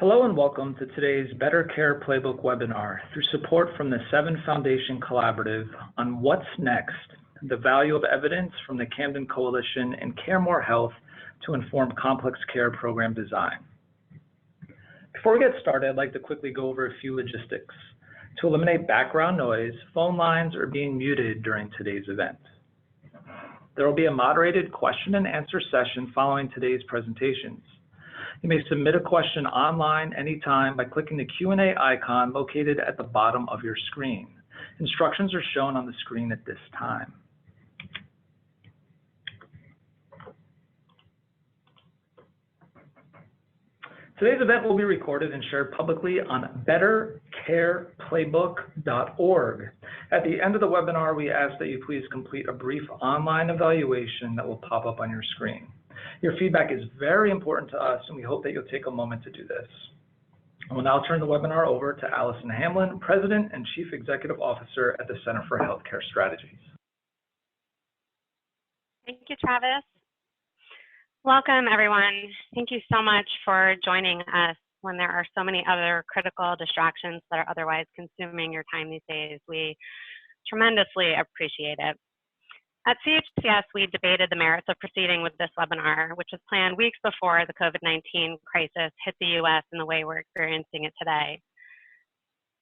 Hello and welcome to today's Better Care Playbook webinar through support from the Seven Foundation Collaborative on What's Next, the value of evidence from the Camden Coalition and CareMore Health to inform complex care program design. Before we get started, I'd like to quickly go over a few logistics. To eliminate background noise, phone lines are being muted during today's event. There will be a moderated question and answer session following today's presentations. You may submit a question online anytime by clicking the Q&A icon located at the bottom of your screen. Instructions are shown on the screen at this time. Today's event will be recorded and shared publicly on bettercareplaybook.org. At the end of the webinar, we ask that you please complete a brief online evaluation that will pop up on your screen. Your feedback is very important to us, and we hope that you'll take a moment to do this. I will now turn the webinar over to Allison Hamlin, President and Chief Executive Officer at the Center for Healthcare Strategies. Thank you, Travis. Welcome, everyone. Thank you so much for joining us when there are so many other critical distractions that are otherwise consuming your time these days. We tremendously appreciate it. At CHCS, we debated the merits of proceeding with this webinar, which was planned weeks before the COVID-19 crisis hit the U.S. in the way we're experiencing it today.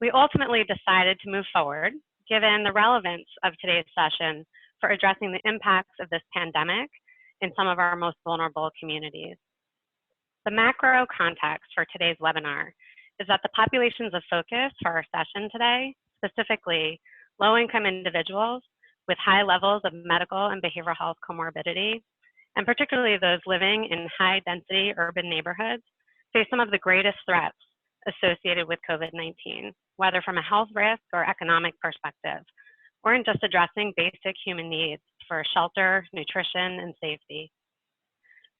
We ultimately decided to move forward, given the relevance of today's session for addressing the impacts of this pandemic in some of our most vulnerable communities. The macro context for today's webinar is that the populations of focus for our session today, specifically low-income individuals with high levels of medical and behavioral health comorbidity, and particularly those living in high-density urban neighborhoods, face some of the greatest threats associated with COVID-19, whether from a health risk or economic perspective, or in just addressing basic human needs for shelter, nutrition, and safety.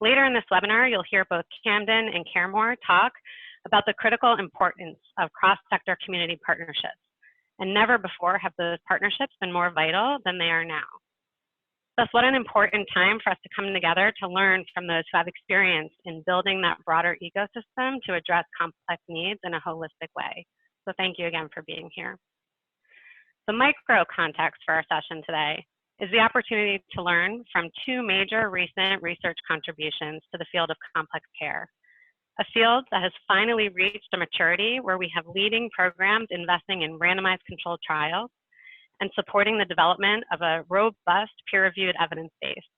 Later in this webinar, you'll hear both Camden and CareMore talk about the critical importance of cross-sector community partnerships. And never before have those partnerships been more vital than they are now. Thus, what an important time for us to come together to learn from those who have experience in building that broader ecosystem to address complex needs in a holistic way. So thank you again for being here. The micro context for our session today is the opportunity to learn from two major recent research contributions to the field of complex care. A field that has finally reached a maturity where we have leading programs investing in randomized controlled trials and supporting the development of a robust peer-reviewed evidence base.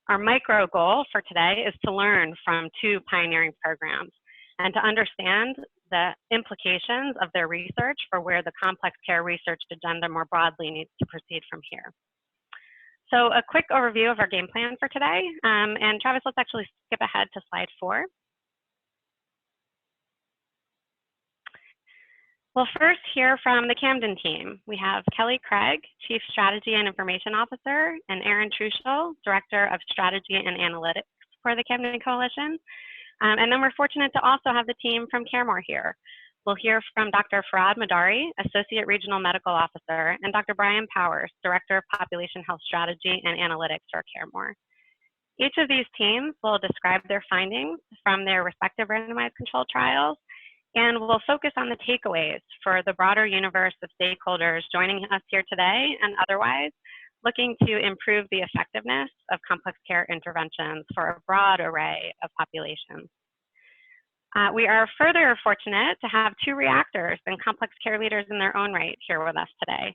Our micro goal for today is to learn from two pioneering programs and to understand the implications of their research for where the complex care research agenda more broadly needs to proceed from here. So a quick overview of our game plan for today. And Travis, let's actually skip ahead to slide 4. We'll first hear from the Camden team. We have Kelly Craig, Chief Strategy and Information Officer, and Erin Truschel, Director of Strategy and Analytics for the Camden Coalition. And then we're fortunate to also have the team from CareMore here. We'll hear from Dr. Farad Madari, Associate Regional Medical Officer, and Dr. Brian Powers, Director of Population Health Strategy and Analytics for CareMore. Each of these teams will describe their findings from their respective randomized controlled trials, and we'll focus on the takeaways for the broader universe of stakeholders joining us here today and otherwise looking to improve the effectiveness of complex care interventions for a broad array of populations. We are further fortunate to have two reactors and complex care leaders in their own right here with us today.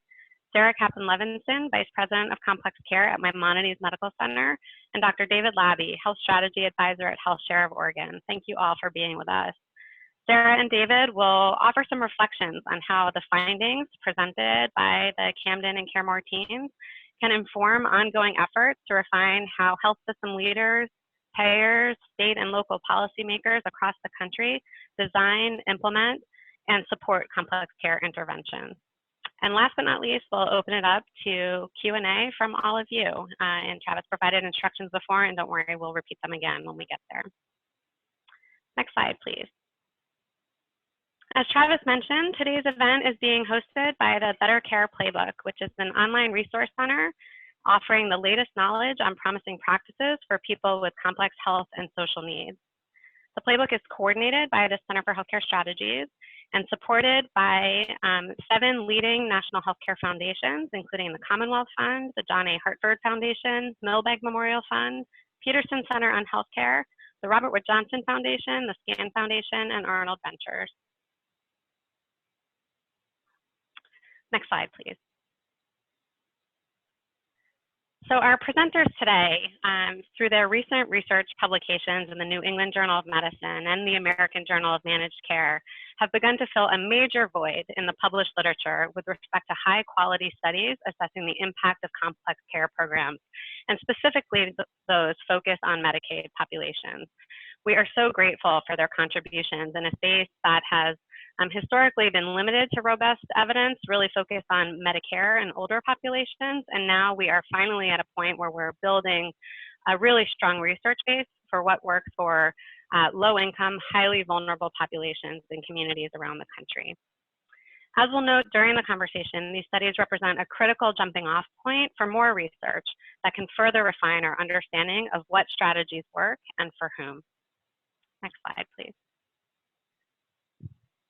Sarah Kaplan-Levinson, Vice President of Complex Care at Maimonides Medical Center, and Dr. David Labby, Health Strategy Advisor at Health Share of Oregon. Thank you all for being with us. Sarah and David will offer some reflections on how the findings presented by the Camden and CareMore teams can inform ongoing efforts to refine how health system leaders, payers, state and local policymakers across the country design, implement, and support complex care interventions. And last but not least, we'll open it up to Q&A from all of you. And Travis provided instructions before, and don't worry, we'll repeat them again when we get there. Next slide, please. As Travis mentioned, today's event is being hosted by the Better Care Playbook, which is an online resource center offering the latest knowledge on promising practices for people with complex health and social needs. The playbook is coordinated by the Center for Healthcare Strategies and supported by 7 leading national healthcare foundations, including the Commonwealth Fund, the John A. Hartford Foundation, Milbank Memorial Fund, Peterson Center on Healthcare, the Robert Wood Johnson Foundation, the SCAN Foundation, and Arnold Ventures. Next slide, please. So our presenters today, through their recent research publications in the New England Journal of Medicine and the American Journal of Managed Care, have begun to fill a major void in the published literature with respect to high-quality studies assessing the impact of complex care programs, and specifically those focused on Medicaid populations. We are so grateful for their contributions in a space that has historically been limited to robust evidence, really focused on Medicare and older populations, and now we are finally at a point where we're building a really strong research base for what works for low-income, highly vulnerable populations in communities around the country. As we'll note during the conversation, these studies represent a critical jumping-off point for more research that can further refine our understanding of what strategies work and for whom. Next slide, please.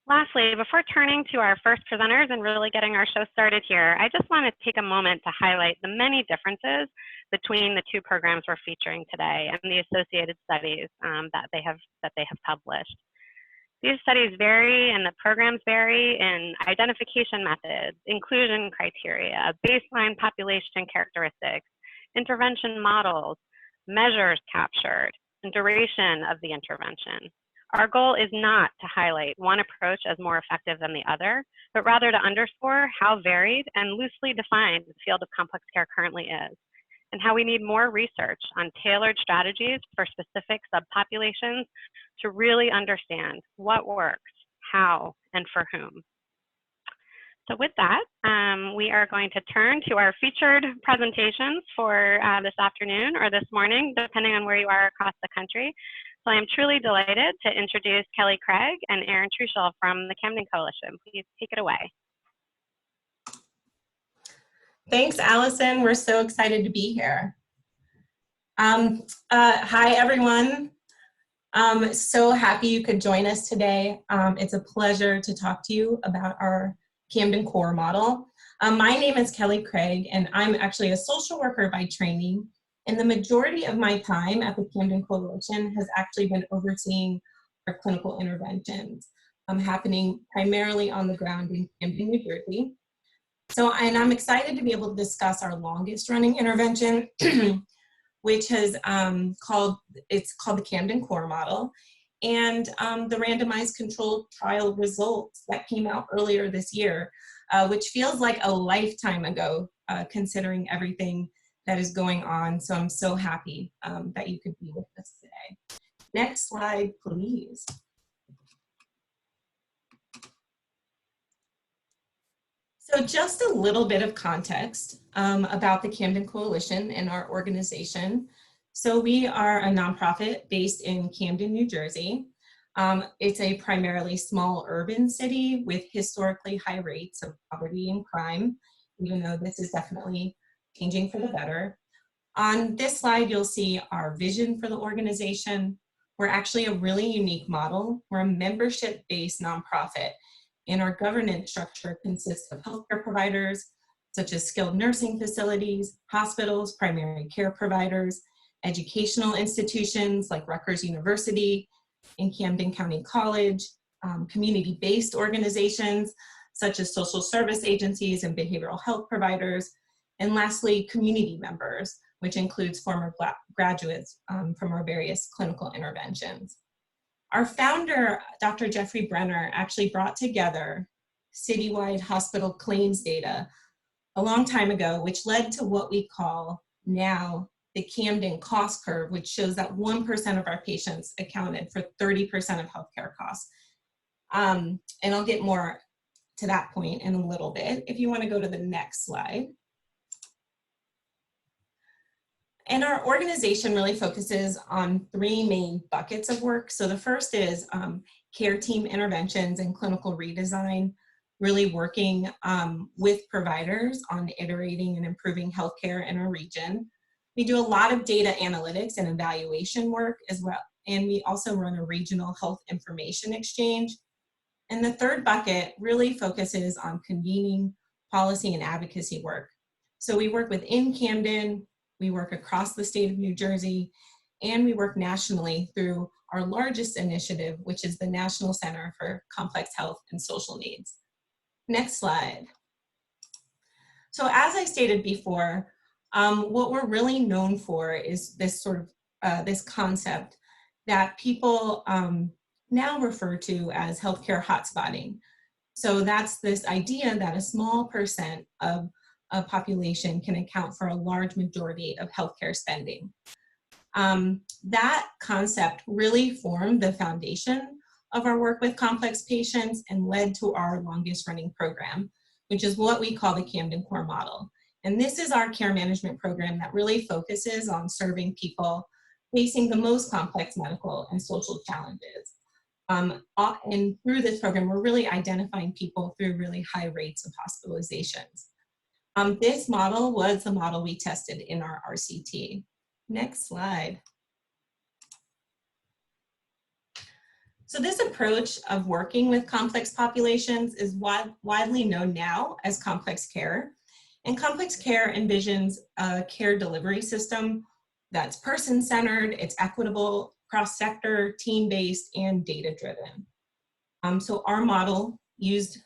Lastly, before turning to our first presenters and really getting our show started here, I just want to take a moment to highlight the many differences between the 2 programs we're featuring today and the associated studies that they have published. These studies vary and the programs vary in identification methods, inclusion criteria, baseline population characteristics, intervention models, measures captured, and duration of the intervention. Our goal is not to highlight one approach as more effective than the other, but rather to underscore how varied and loosely defined the field of complex care currently is, and how we need more research on tailored strategies for specific subpopulations to really understand what works, how, and for whom. So with that, we are going to turn to our featured presentations for this afternoon or this morning, depending on where you are across the country. So I'm truly delighted to introduce Kelly Craig and Erin Truschel from the Camden Coalition. Please take it away. Thanks, Allison. We're so excited to be here. Hi, everyone. So happy you could join us today. It's a pleasure to talk to you about our Camden Core model. My name is Kelly Craig, and I'm actually a social worker by training. And the majority of my time at the Camden Coalition has actually been overseeing our clinical interventions, happening primarily on the ground in Camden, New Jersey. And I'm excited to be able to discuss our longest running intervention, which has called the Camden Core model, and the randomized controlled trial results that came out earlier this year, which feels like a lifetime ago, considering everything that is going on. So I'm so happy that you could be with us today. Next slide, please. So just a little bit of context about the Camden Coalition and our organization. So we are a nonprofit based in Camden, New Jersey. It's a primarily small urban city with historically high rates of poverty and crime, even though this is definitely changing for the better. On this slide, you'll see our vision for the organization. We're actually a really unique model. We're a membership-based nonprofit, and our governance structure consists of healthcare providers, such as skilled nursing facilities, hospitals, primary care providers, educational institutions like Rutgers University and Camden County College, community-based organizations, such as social service agencies and behavioral health providers, and lastly, community members, which includes former graduates from our various clinical interventions. Our founder, Dr. Jeffrey Brenner, actually brought together citywide hospital claims data a long time ago, which led to what we call now the Camden cost curve, which shows that 1% of our patients accounted for 30% of healthcare costs. And I'll get more to that point in a little bit. If you want to go to the next slide. And our organization really focuses on 3 main buckets of work. So the first is care team interventions and clinical redesign, really working with providers on iterating and improving healthcare in our region. We do a lot of data analytics and evaluation work, as and we also run a regional health information exchange. And the third bucket really focuses on convening policy and advocacy work. So we work within Camden, we work across the state of New Jersey, and we work nationally through our largest initiative, which is the National Center for Complex Health and Social Needs. Next slide. So as I stated before, what we're really known for is this sort of this concept that people now refer to as healthcare hotspotting. So that's this idea that a small percent of a population can account for a large majority of healthcare spending. That concept really formed the foundation of our work with complex patients and led to our longest running program, which is what we call the Camden Core Model. And this is our care management program that really focuses on serving people facing the most complex medical and social challenges. And through this program, we're really identifying people through really high rates of hospitalizations. This model was the model we tested in our RCT. Next slide. So this approach of working with complex populations is widely known now as complex care. And complex care envisions a care delivery system that's person-centered, it's equitable, cross-sector, team-based, and data-driven. So our model used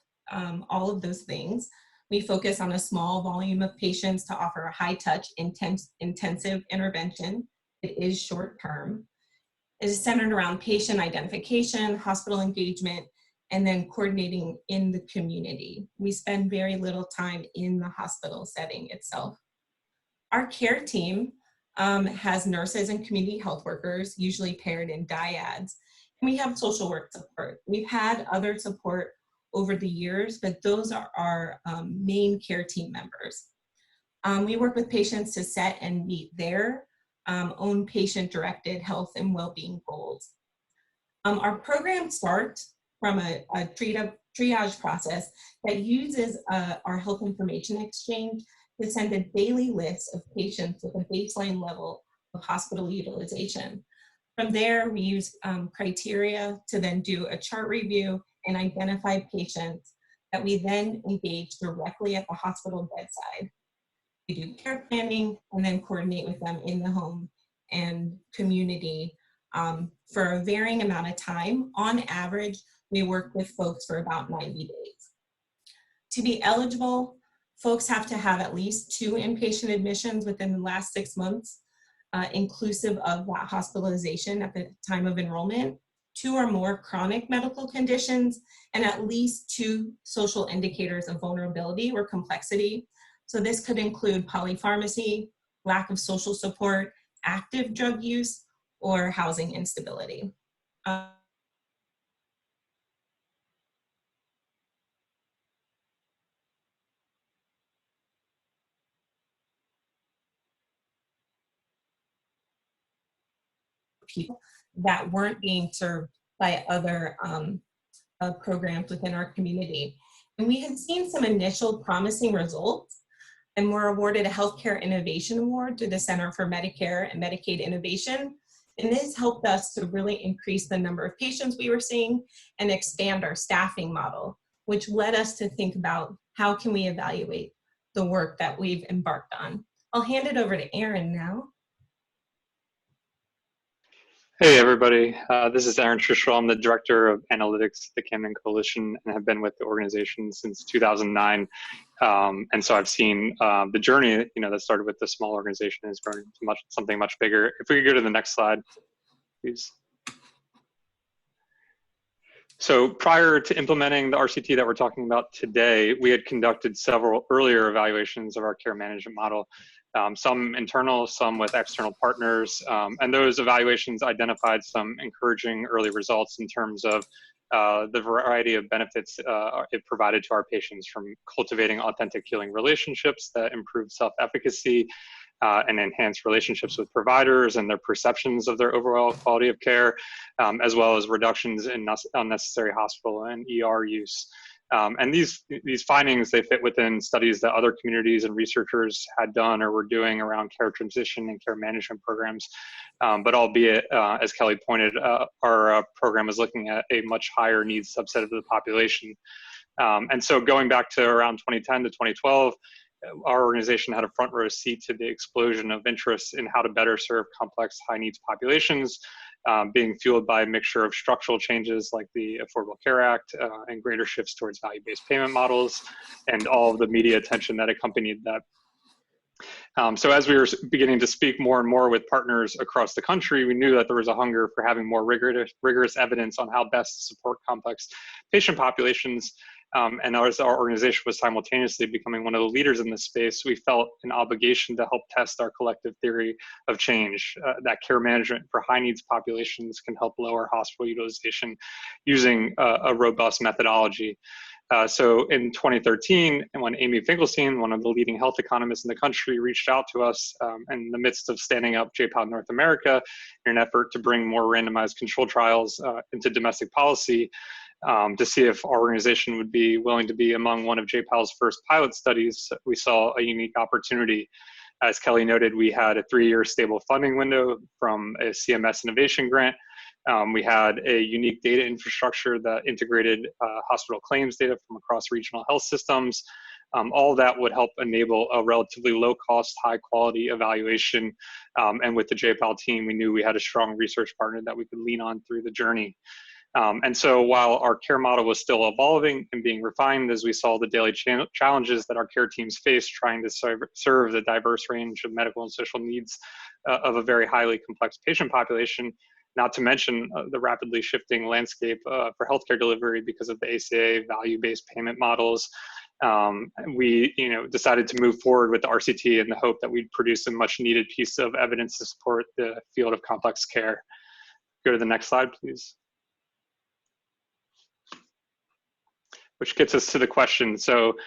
all of those things. We focus on a small volume of patients to offer a high-touch, intensive intervention. It is short-term. It is centered around patient identification, hospital engagement, and then coordinating in the community. We spend very little time in the hospital setting itself. Our care team has nurses and community health workers, usually paired in dyads, and we have social work support. We've had other support over the years, but those are our main care team members. We work with patients to set and meet their own patient-directed health and well-being goals. Our program starts from a triage process that uses our health information exchange to send a daily list of patients with a baseline level of hospital utilization. From there, we use criteria to then do a chart review and identify patients that we then engage directly at the hospital bedside. We do care planning and then coordinate with them in the home and community for a varying amount of time. On average, we work with folks for about 90 days. To be eligible, folks have to have at least 2 inpatient admissions within the last 6 months, inclusive of that hospitalization at the time of enrollment, 2 or more chronic medical conditions, and at least 2 social indicators of vulnerability or complexity. So this could include polypharmacy, lack of social support, active drug use, or housing instability. People that weren't being served by other programs within our community. And we had seen some initial promising results and were awarded a Healthcare Innovation Award through the Center for Medicare and Medicaid Innovation. And this helped us to really increase the number of patients we were seeing and expand our staffing model, which led us to think about how can we evaluate the work that we've embarked on. I'll hand it over to Aaron now. Hey everybody, this is Aaron Trishel. I'm the Director of Analytics at the Camden Coalition and have been with the organization since 2009. And so I've seen the journey, that started with the small organization has grown into something much bigger. If we could go to the next slide, please. So prior to implementing the RCT that we're talking about today, we had conducted several earlier evaluations of our care management model. Some internal, some with external partners, and those evaluations identified some encouraging early results in terms of the variety of benefits it provided to our patients, from cultivating authentic healing relationships that improved self-efficacy and enhanced relationships with providers and their perceptions of their overall quality of care, as well as reductions in unnecessary hospital and ER use. And these findings, they fit within studies that other communities and researchers had done or were doing around care transition and care management programs. But albeit, as Kelly pointed, our program is looking at a much higher needs subset of the population. And so going back to around 2010 to 2012, our organization had a front row seat to the explosion of interest in how to better serve complex high needs populations, being fueled by a mixture of structural changes like the Affordable Care Act and greater shifts towards value-based payment models and all of the media attention that accompanied that. So as we were beginning to speak more and more with partners across the country, we knew that there was a hunger for having more rigorous evidence on how best to support complex patient populations. And as our organization was simultaneously becoming one of the leaders in this space, we felt an obligation to help test our collective theory of change, that care management for high needs populations can help lower hospital utilization using a robust methodology. So in 2013, when Amy Finkelstein, one of the leading health economists in the country, reached out to us in the midst of standing up JPAL North America in an effort to bring more randomized control trials into domestic policy, to see if our organization would be willing to be among one of JPAL's first pilot studies, we saw a unique opportunity. As Kelly noted, we had a 3-year stable funding window from a CMS innovation grant. We had a unique data infrastructure that integrated hospital claims data from across regional health systems. All that would help enable a relatively low cost, high quality evaluation. And with the JPAL team, we knew we had a strong research partner that we could lean on through the journey. And so while our care model was still evolving and being refined as we saw the daily challenges that our care teams faced trying to serve the diverse range of medical and social needs of a very highly complex patient population, not to mention the rapidly shifting landscape for healthcare delivery because of the ACA value-based payment models, we decided to move forward with the RCT in the hope that we'd produce a much needed piece of evidence to support the field of complex care. Go to the next slide, please. Which gets us to the question. So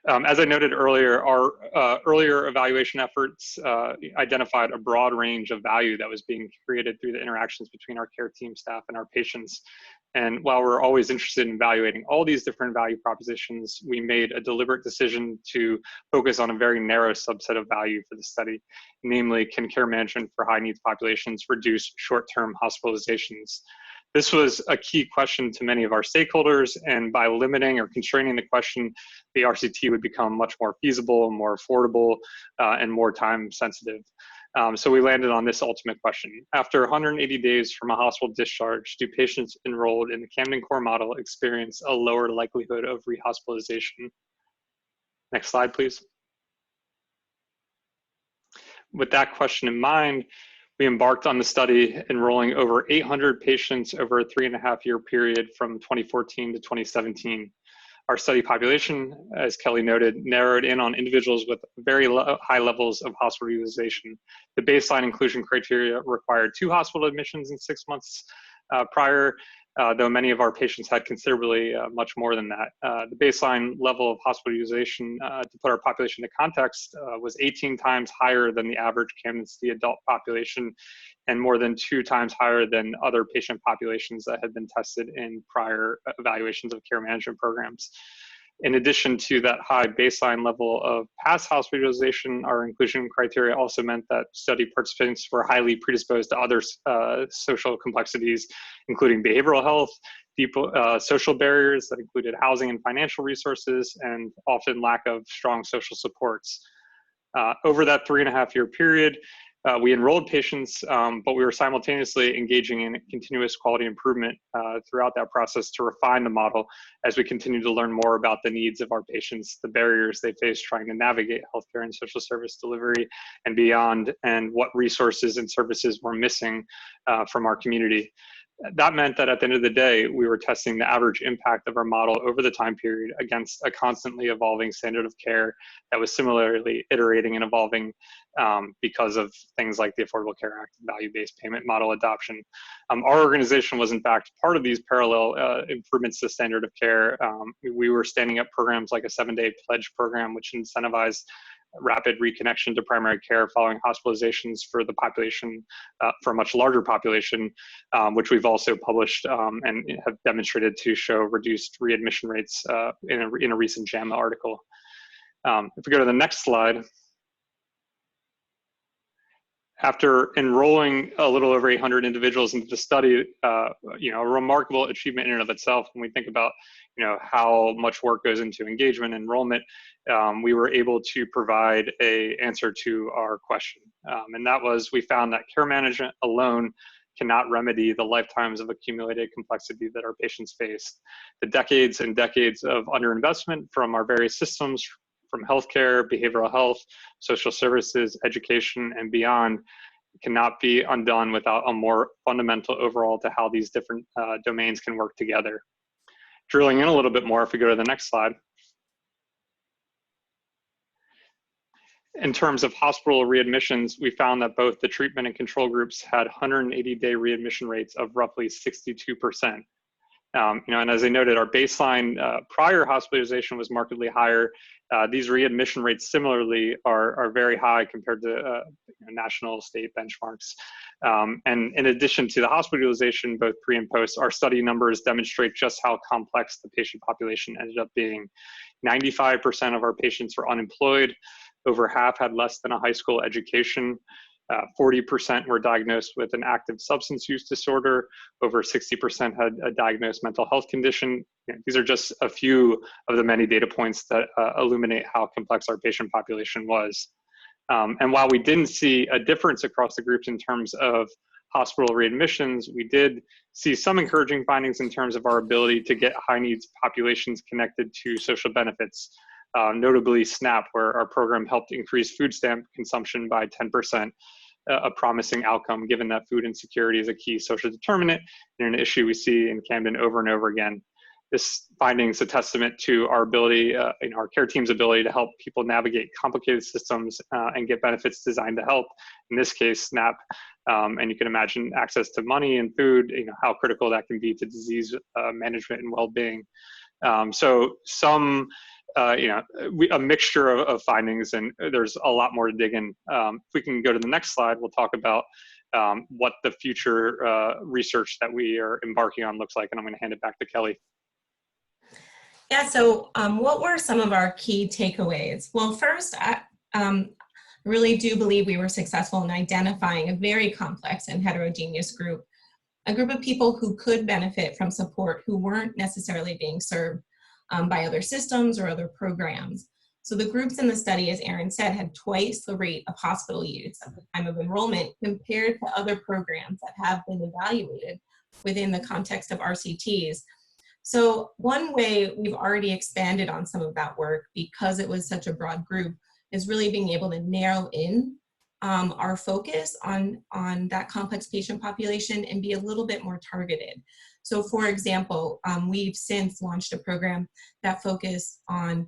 as I noted earlier, our earlier evaluation efforts identified a broad range of value that was being created through the interactions between our care team staff and our patients. And while we're always interested in evaluating all these different value propositions, we made a deliberate decision to focus on a very narrow subset of value for the study. Namely, can care management for high needs populations reduce short-term hospitalizations? This was a key question to many of our stakeholders, and by limiting or constraining the question, the RCT would become much more feasible, more affordable, and more time sensitive. So we landed on this ultimate question. After 180 days from a hospital discharge, do patients enrolled in the Camden Core model experience a lower likelihood of rehospitalization? Next slide, please. With that question in mind, we embarked on the study, enrolling over 800 patients over a 3.5-year period from 2014 to 2017. Our study population, as Kelly noted, narrowed in on individuals with very high levels of hospital utilization. The baseline inclusion criteria required 2 hospital admissions in 6 months prior, though many of our patients had considerably much more than that. The baseline level of hospital utilization, to put our population into context, was 18 times higher than the average Camden City adult population and more than 2 times higher than other patient populations that had been tested in prior evaluations of care management programs. In addition to that high baseline level of past hospitalization, our inclusion criteria also meant that study participants were highly predisposed to other social complexities, including behavioral health, social barriers that included housing and financial resources, and often lack of strong social supports. Over that 3.5-year period, we enrolled patients, but we were simultaneously engaging in continuous quality improvement throughout that process to refine the model as we continue to learn more about the needs of our patients, the barriers they face trying to navigate healthcare and social service delivery and beyond, and what resources and services were missing from our community. That meant that at the end of the day, we were testing the average impact of our model over the time period against a constantly evolving standard of care that was similarly iterating and evolving because of things like the Affordable Care Act, value-based payment model adoption. Our organization was in fact part of these parallel improvements to standard of care. We were standing up programs like a 7-day pledge program, which incentivized rapid reconnection to primary care following hospitalizations for the population, for a much larger population, which we've also published and have demonstrated to show reduced readmission rates in a recent JAMA article. If we go to the next slide, after enrolling a little over 800 individuals into the study, a remarkable achievement in and of itself. When we think about, how much work goes into engagement, enrollment, we were able to provide an answer to our question. And that was, we found that care management alone cannot remedy the lifetimes of accumulated complexity that our patients face. The decades and decades of underinvestment from our various systems, from healthcare, behavioral health, social services, education, and beyond, cannot be undone without a more fundamental overhaul to how these different domains can work together. Drilling in a little bit more, if we go to the next slide. In terms of hospital readmissions, we found that both the treatment and control groups had 180-day readmission rates of roughly 62%. And as I noted, our baseline prior hospitalization was markedly higher. These readmission rates similarly are very high compared to national, state benchmarks. And in addition to the hospitalization, both pre and post, our study numbers demonstrate just how complex the patient population ended up being. 95% of our patients were unemployed. Over half had less than a high school education. 40% were diagnosed with an active substance use disorder. Over 60% had a diagnosed mental health condition. These are just a few of the many data points that illuminate how complex our patient population was. And while we didn't see a difference across the groups in terms of hospital readmissions, we did see some encouraging findings in terms of our ability to get high needs populations connected to social benefits. Notably SNAP, where our program helped increase food stamp consumption by 10%, a promising outcome given that food insecurity is a key social determinant and an issue we see in Camden over and over again. This finding is a testament to our ability, our care team's ability to help people navigate complicated systems and get benefits designed to help, in this case, SNAP. And you can imagine access to money and food, how critical that can be to disease management and well-being. So some a mixture of findings, and there's a lot more to dig in. If we can go to the next slide, we'll talk about what the future research that we are embarking on looks like, and I'm going to hand it back to Kelly. Yeah, so what were some of our key takeaways? Well, first, I really do believe we were successful in identifying a very complex and heterogeneous group, a group of people who could benefit from support who weren't necessarily being served by other systems or other programs. So the groups in the study, as Erin said, had twice the rate of hospital use at the time of enrollment compared to other programs that have been evaluated within the context of RCTs. So one way we've already expanded on some of that work, because it was such a broad group, is really being able to narrow in our focus on that complex patient population and be a little bit more targeted. So for example, we've since launched a program that focused on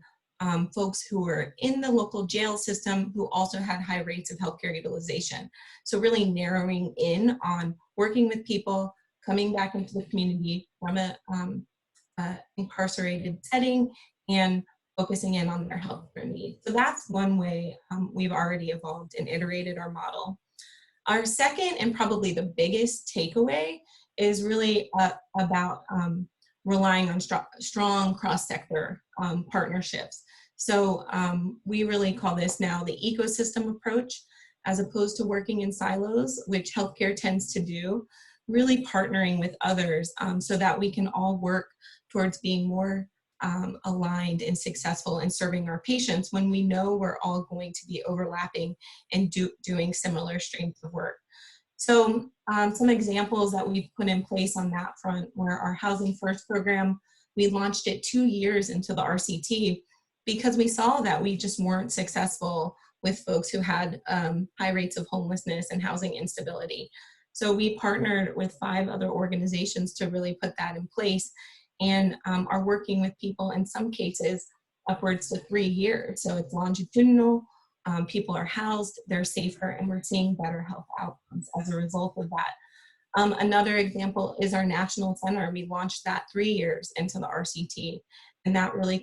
folks who were in the local jail system who also had high rates of healthcare utilization. So really narrowing in on working with people coming back into the community from a incarcerated setting and focusing in on their healthcare needs. So that's one way we've already evolved and iterated our model. Our second and probably the biggest takeaway is really about relying on strong cross-sector partnerships. So we really call this now the ecosystem approach, as opposed to working in silos, which healthcare tends to do, really partnering with others so that we can all work towards being more aligned and successful in serving our patients when we know we're all going to be overlapping and doing similar streams of work. So some examples that we've put in place on that front were our Housing First program. We launched it 2 years into the RCT because we saw that we just weren't successful with folks who had high rates of homelessness and housing instability. So we partnered with 5 other organizations to really put that in place, and are working with people in some cases upwards to 3 years. So it's longitudinal, people are housed, they're safer, and we're seeing better health outcomes as a result of that. Another example is our National Center. We launched that 3 years into the RCT, and that really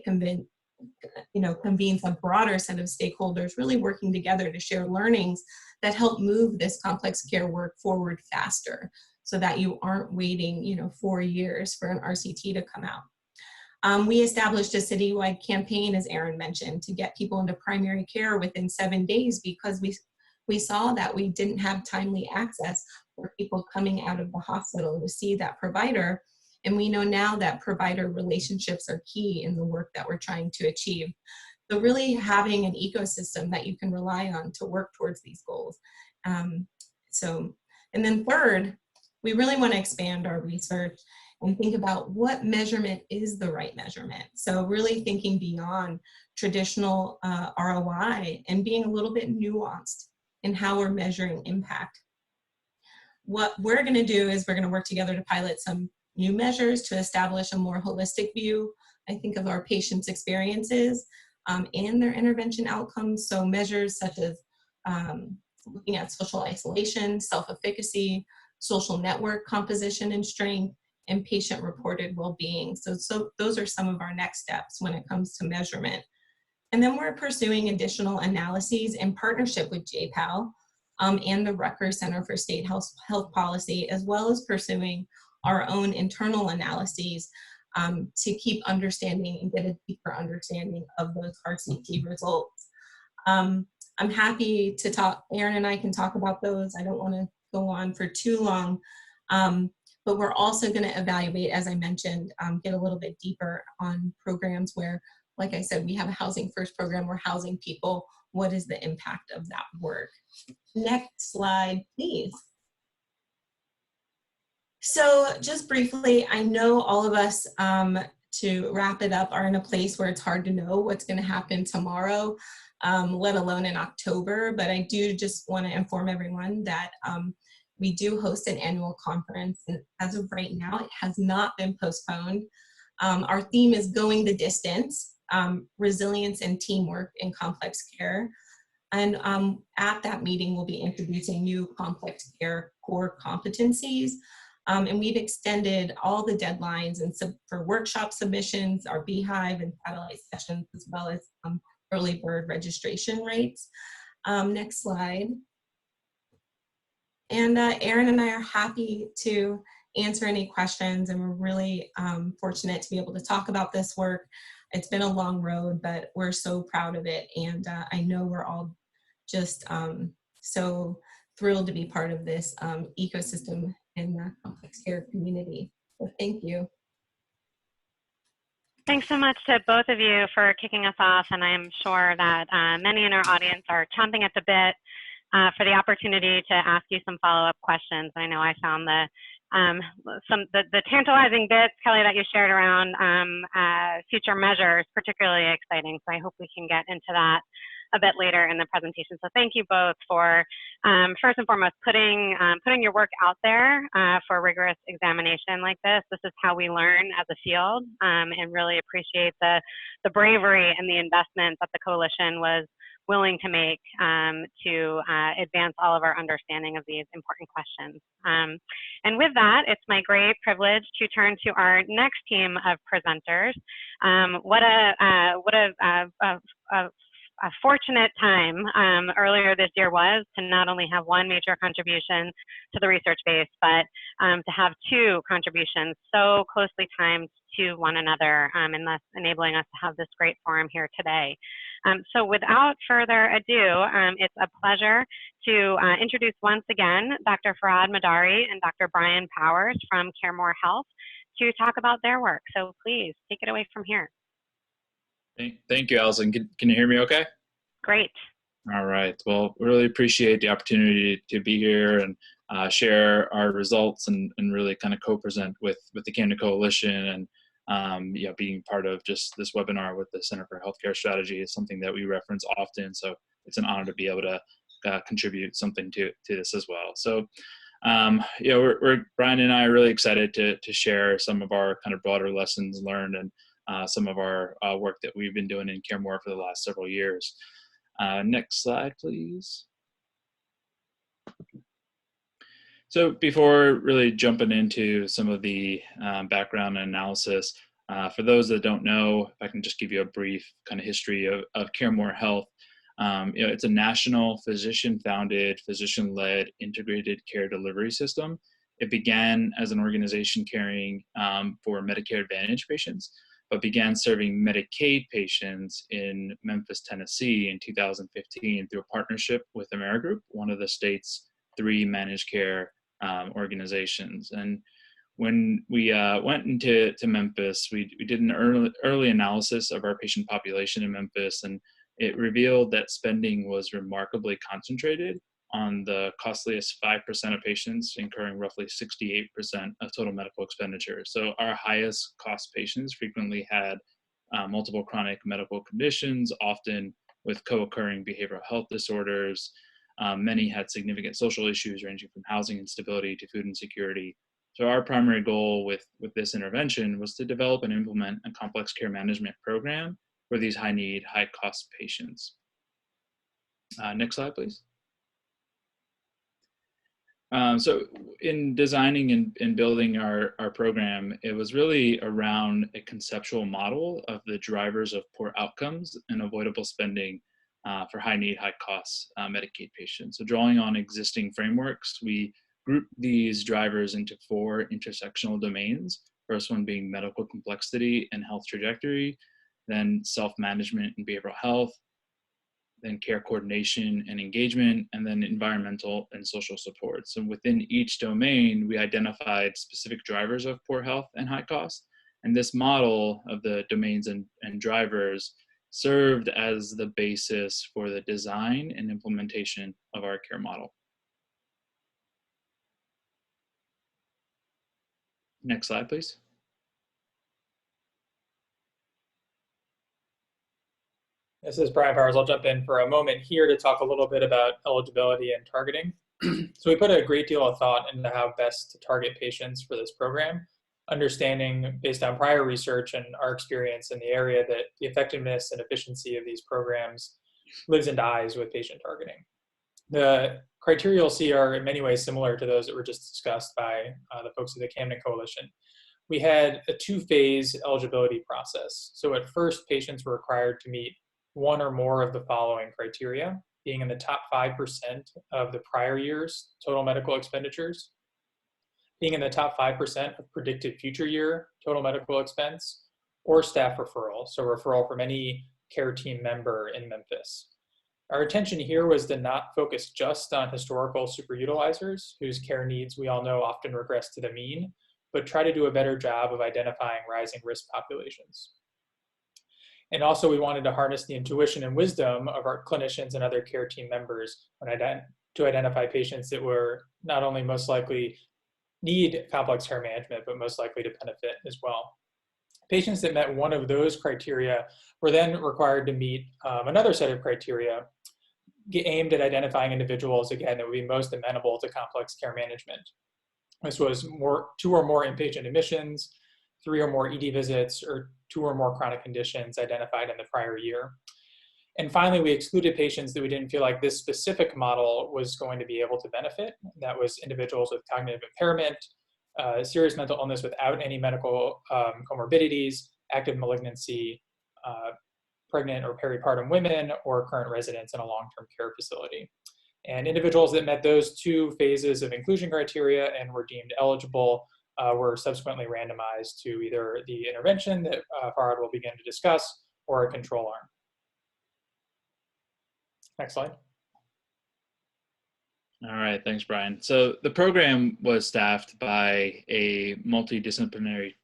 convenes a broader set of stakeholders really working together to share learnings that help move this complex care work forward faster so that you aren't waiting, 4 years for an RCT to come out. We established a citywide campaign, as Erin mentioned, to get people into primary care within 7 days because we saw that we didn't have timely access for people coming out of the hospital to see that provider. And we know now that provider relationships are key in the work that we're trying to achieve. So really having an ecosystem that you can rely on to work towards these goals. And then third, we really want to expand our research and think about what measurement is the right measurement. So really thinking beyond traditional ROI and being a little bit nuanced in how we're measuring impact. What we're going to do is we're going to work together to pilot some new measures to establish a more holistic view, I think, of our patients' experiences and their intervention outcomes. So measures such as looking at social isolation, self-efficacy, social network composition and strength, and patient-reported well-being. So those are some of our next steps when it comes to measurement. And then we're pursuing additional analyses in partnership with JPAL and the Rutgers Center for State Health Policy, as well as pursuing our own internal analyses to keep understanding and get a deeper understanding of those RCT results. I'm happy to talk, Erin and I can talk about those. I don't want to go on for too long, but we're also going to evaluate, as I mentioned, get a little bit deeper on programs where, like I said, we have a Housing First program, we're housing people. What is the impact of that work? Next slide, please. So just briefly, I know all of us, to wrap it up, are in a place where it's hard to know what's going to happen tomorrow, let alone in October. But I do just want to inform everyone that we do host an annual conference. And as of right now, it has not been postponed. Our theme is Going the Distance, Resilience and Teamwork in Complex Care. And at that meeting, we'll be introducing new complex care core competencies. And we've extended all the deadlines and for workshop submissions, our Beehive and satellite sessions, as well as early bird registration rates. Next slide. And Erin and I are happy to answer any questions, and we're really fortunate to be able to talk about this work. It's been a long road, but we're so proud of it. And I know we're all just so thrilled to be part of this ecosystem in the complex care community. So thank you. Thanks so much to both of you for kicking us off, and I'm sure that many in our audience are chomping at the bit for the opportunity to ask you some follow-up questions. I know I found the tantalizing bits, Kelly, that you shared around future measures particularly exciting. So I hope we can get into that a bit later in the presentation. So thank you both for first and foremost putting your work out there for rigorous examination like this. This is how we learn as a field, and really appreciate the bravery and the investment that the coalition was willing to make to advance all of our understanding of these important questions. And with that, it's my great privilege to turn to our next team of presenters. What a fortunate time earlier this year was to not only have one major contribution to the research base, but to have two contributions so closely timed to one another, and thus enabling us to have this great forum here today. So without further ado, it's a pleasure to introduce once again Dr. Farhad Madari and Dr. Brian Powers from CareMore Health to talk about their work. So please take it away from here. Thank you, Allison. Can you hear me okay? Great. All right. Well, we really appreciate the opportunity to be here and share our results and really kind of co-present with the Camden Coalition, and being part of just this webinar with the Center for Healthcare Strategy is something that we reference often. So it's an honor to be able to contribute something to this as well. So Brian and I are really excited to share some of our kind of broader lessons learned and some of our work that we've been doing in CareMore for the last several years. Next slide, please. So before really jumping into some of the background and analysis, For those that don't know, if I can just give you a brief kind of history of CareMore Health. It's a national physician-founded, physician-led integrated care delivery system. It began as an organization caring for Medicare Advantage patients, but began serving Medicaid patients in Memphis, Tennessee in 2015 through a partnership with Amerigroup, one of the state's 3 managed care organizations. And when we went into Memphis, we did an early analysis of our patient population in Memphis, and it revealed that spending was remarkably concentrated on the costliest 5% of patients, incurring roughly 68% of total medical expenditure. So our highest cost patients frequently had multiple chronic medical conditions, often with co-occurring behavioral health disorders. Many had significant social issues ranging from housing instability to food insecurity. So our primary goal with this intervention was to develop and implement a complex care management program for these high-need, high-cost patients. Next slide, please. So in designing and building our program, it was really around a conceptual model of the drivers of poor outcomes and avoidable spending for high-need, high-cost Medicaid patients. So drawing on existing frameworks, we grouped these drivers into 4 intersectional domains. First one being medical complexity and health trajectory, then self-management and behavioral health, then care coordination and engagement, and then environmental and social support. So within each domain, we identified specific drivers of poor health and high cost. And this model of the domains and drivers served as the basis for the design and implementation of our care model. Next slide, please. This is Brian Powers. I'll jump in for a moment here to talk a little bit about eligibility and targeting. So we put a great deal of thought into how best to target patients for this program, understanding based on prior research and our experience in the area that the effectiveness and efficiency of these programs lives and dies with patient targeting. The criteria you'll see are in many ways similar to those that were just discussed by the folks of the Camden Coalition. We had a 2-phase eligibility process. So at first, patients were required to meet 1 or more of the following criteria, being in the top 5% of the prior year's total medical expenditures, being in the top 5% of predicted future year total medical expense, or staff referral, so referral from any care team member in Memphis. Our intention here was to not focus just on historical superutilizers whose care needs we all know often regress to the mean, but try to do a better job of identifying rising risk populations. And also we wanted to harness the intuition and wisdom of our clinicians and other care team members to identify patients that were not only most likely need complex care management, but most likely to benefit as well. Patients that met one of those criteria were then required to meet another set of criteria aimed at identifying individuals, again, that would be most amenable to complex care management. This was 2 or more inpatient admissions, 3 or more ED visits, or 2 or more chronic conditions identified in the prior year. And finally, we excluded patients that we didn't feel like this specific model was going to be able to benefit. That was individuals with cognitive impairment, serious mental illness without any medical comorbidities, active malignancy, pregnant or peripartum women, or current residents in a long-term care facility. And individuals that met those 2 phases of inclusion criteria and were deemed eligible were subsequently randomized to either the intervention that Farhad will begin to discuss or a control arm. Next slide. All right, thanks, Brian. So the program was staffed by a multidisciplinary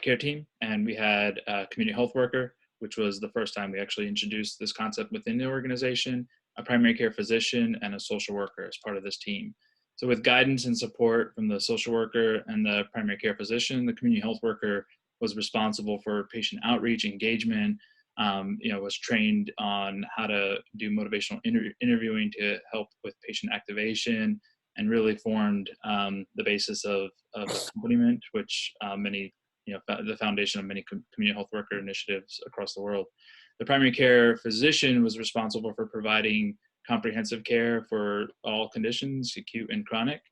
care team, and we had a community health worker, which was the first time we actually introduced this concept within the organization, a primary care physician, and a social worker as part of this team. So with guidance and support from the social worker and the primary care physician, the community health worker was responsible for patient outreach, engagement, was trained on how to do motivational interviewing to help with patient activation, and really formed the basis of accompaniment, which the foundation of many community health worker initiatives across the world. The primary care physician was responsible for providing comprehensive care for all conditions, acute and chronic.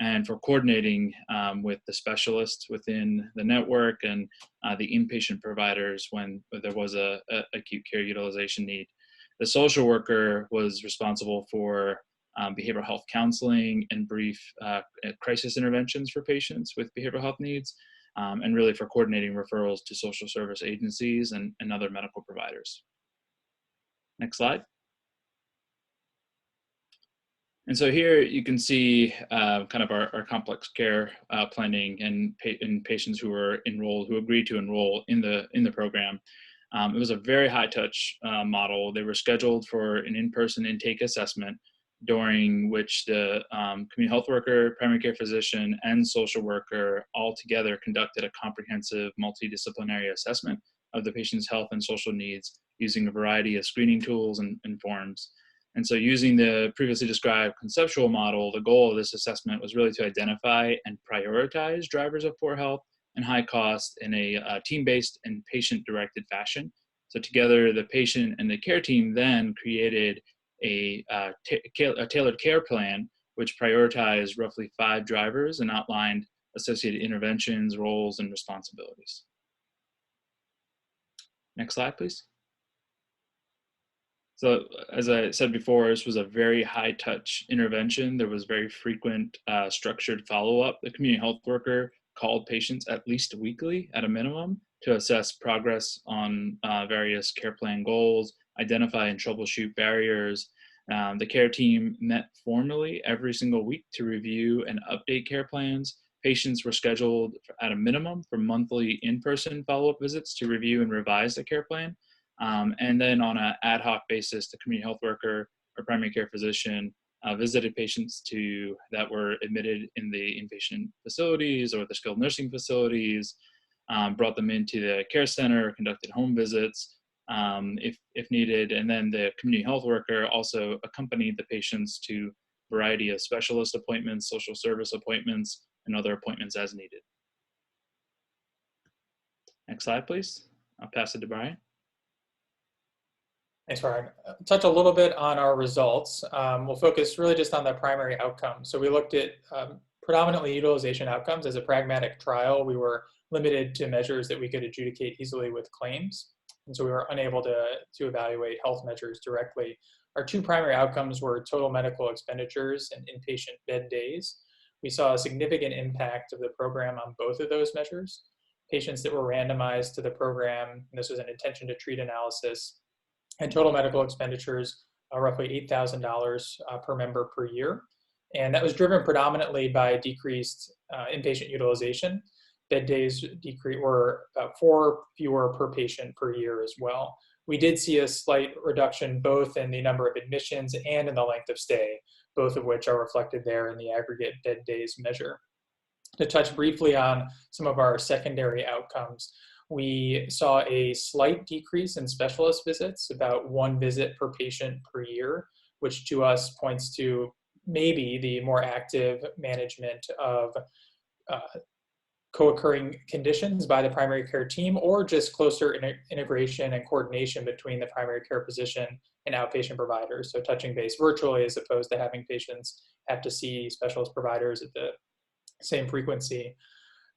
and for coordinating with the specialists within the network and the inpatient providers when there was a acute care utilization need. The social worker was responsible for behavioral health counseling and brief crisis interventions for patients with behavioral health needs, and really for coordinating referrals to social service agencies and other medical providers. Next slide. And so here you can see kind of our complex care planning and patients who were enrolled, who agreed to enroll in the program. It was a very high touch model. They were scheduled for an in-person intake assessment, during which the community health worker, primary care physician, and social worker all together conducted a comprehensive multidisciplinary assessment of the patient's health and social needs using a variety of screening tools and forms. And so using the previously described conceptual model, the goal of this assessment was really to identify and prioritize drivers of poor health and high cost in a team-based and patient-directed fashion. So together, the patient and the care team then created a tailored care plan, which prioritized roughly 5 drivers and outlined associated interventions, roles, and responsibilities. Next slide, please. So as I said before, this was a very high touch intervention. There was very frequent structured follow-up. The community health worker called patients at least weekly at a minimum to assess progress on various care plan goals, identify and troubleshoot barriers. The care team met formally every single week to review and update care plans. Patients were scheduled at a minimum for monthly in-person follow-up visits to review and revise the care plan. And then on an ad hoc basis, the community health worker or primary care physician visited patients that were admitted in the inpatient facilities or the skilled nursing facilities, brought them into the care center, conducted home visits if needed, and then the community health worker also accompanied the patients to a variety of specialist appointments, social service appointments, and other appointments as needed. Next slide, please. I'll pass it to Brian. Thanks, Brian. Touch a little bit on our results. We'll focus really just on the primary outcomes. So we looked at predominantly utilization outcomes. As a pragmatic trial, we were limited to measures that we could adjudicate easily with claims. And so we were unable to evaluate health measures directly. Our 2 primary outcomes were total medical expenditures and inpatient bed days. We saw a significant impact of the program on both of those measures. Patients that were randomized to the program, and this was an intention to treat analysis, and total medical expenditures roughly $8,000 per member per year. And that was driven predominantly by decreased inpatient utilization. Bed days were about 4 fewer per patient per year as well. We did see a slight reduction both in the number of admissions and in the length of stay, both of which are reflected there in the aggregate bed days measure. To touch briefly on some of our secondary outcomes, we saw a slight decrease in specialist visits, about 1 visit per patient per year, which to us points to maybe the more active management of co-occurring conditions by the primary care team, or just closer integration and coordination between the primary care physician and outpatient providers. So touching base virtually as opposed to having patients have to see specialist providers at the same frequency.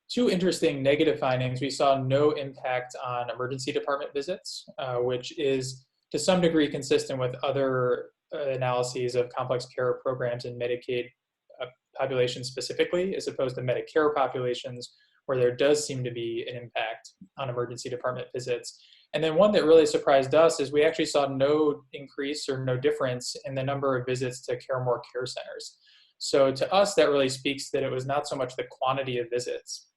2 interesting negative findings. We saw no impact on emergency department visits, which is to some degree consistent with other analyses of complex care programs in Medicaid populations specifically, as opposed to Medicare populations, where there does seem to be an impact on emergency department visits. And then one that really surprised us is we actually saw no increase or no difference in the number of visits to CareMore care centers. So to us, that really speaks that it was not so much the quantity of visits,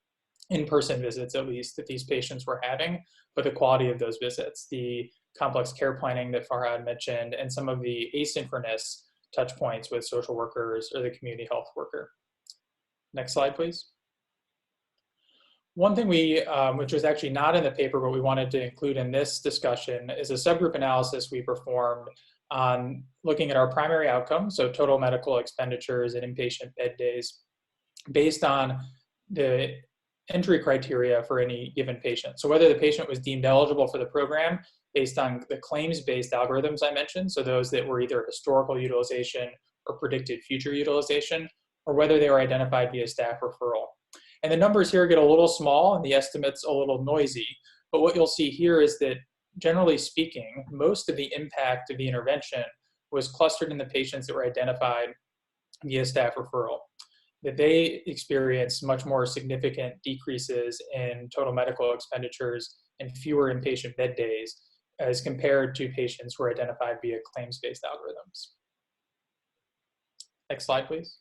in-person visits at least, that these patients were having, but the quality of those visits, the complex care planning that Farhad mentioned, and some of the asynchronous touch points with social workers or the community health worker. Next slide, please. One thing which was actually not in the paper, but we wanted to include in this discussion, is a subgroup analysis we performed on looking at our primary outcomes, so total medical expenditures and inpatient bed days, based on the entry criteria for any given patient. So whether the patient was deemed eligible for the program based on the claims-based algorithms I mentioned, so those that were either historical utilization or predicted future utilization, or whether they were identified via staff referral. And the numbers here get a little small and the estimates a little noisy, but what you'll see here is that generally speaking, most of the impact of the intervention was clustered in the patients that were identified via staff referral, that they experienced much more significant decreases in total medical expenditures and fewer inpatient bed days as compared to patients who were identified via claims-based algorithms. Next slide, please.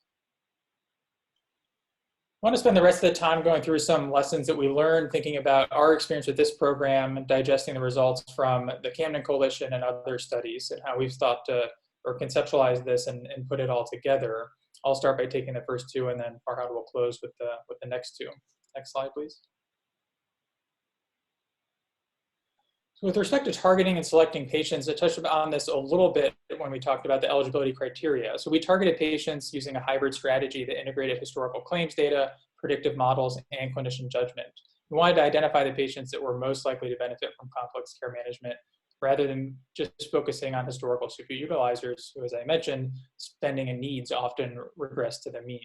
I want to spend the rest of the time going through some lessons that we learned thinking about our experience with this program and digesting the results from the Camden Coalition and other studies and how we've thought to or conceptualize this and put it all together. I'll start by taking the first two, and then Farhad will close with the next two. Next slide, please. So with respect to targeting and selecting patients, I touched on this a little bit when we talked about the eligibility criteria. So we targeted patients using a hybrid strategy that integrated historical claims data, predictive models, and clinician judgment. We wanted to identify the patients that were most likely to benefit from complex care management rather than just focusing on historical super utilizers who, as I mentioned, spending and needs often regress to the mean.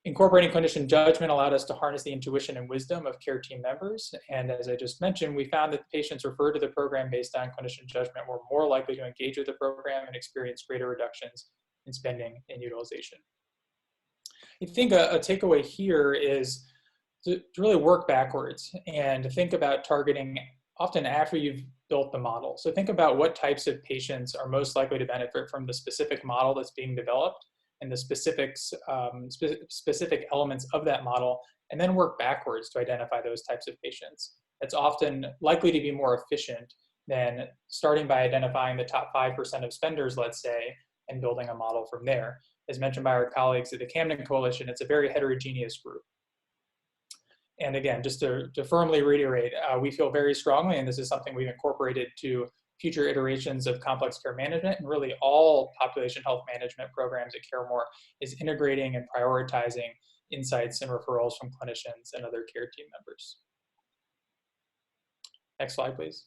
Incorporating clinician judgment allowed us to harness the intuition and wisdom of care team members. And as I just mentioned, we found that patients referred to the program based on clinician judgment were more likely to engage with the program and experience greater reductions in spending and utilization. I think a takeaway here is to really work backwards and to think about targeting often after you've built the model. So think about what types of patients are most likely to benefit from the specific model that's being developed and the specific elements of that model, and then work backwards to identify those types of patients. It's often likely to be more efficient than starting by identifying the top 5% of spenders, let's say, and building a model from there. As mentioned by our colleagues at the Camden Coalition, it's a very heterogeneous group. And again, just to firmly reiterate, we feel very strongly, and this is something we've incorporated to future iterations of complex care management, and really all population health management programs at CareMore, is integrating and prioritizing insights and referrals from clinicians and other care team members. Next slide, please.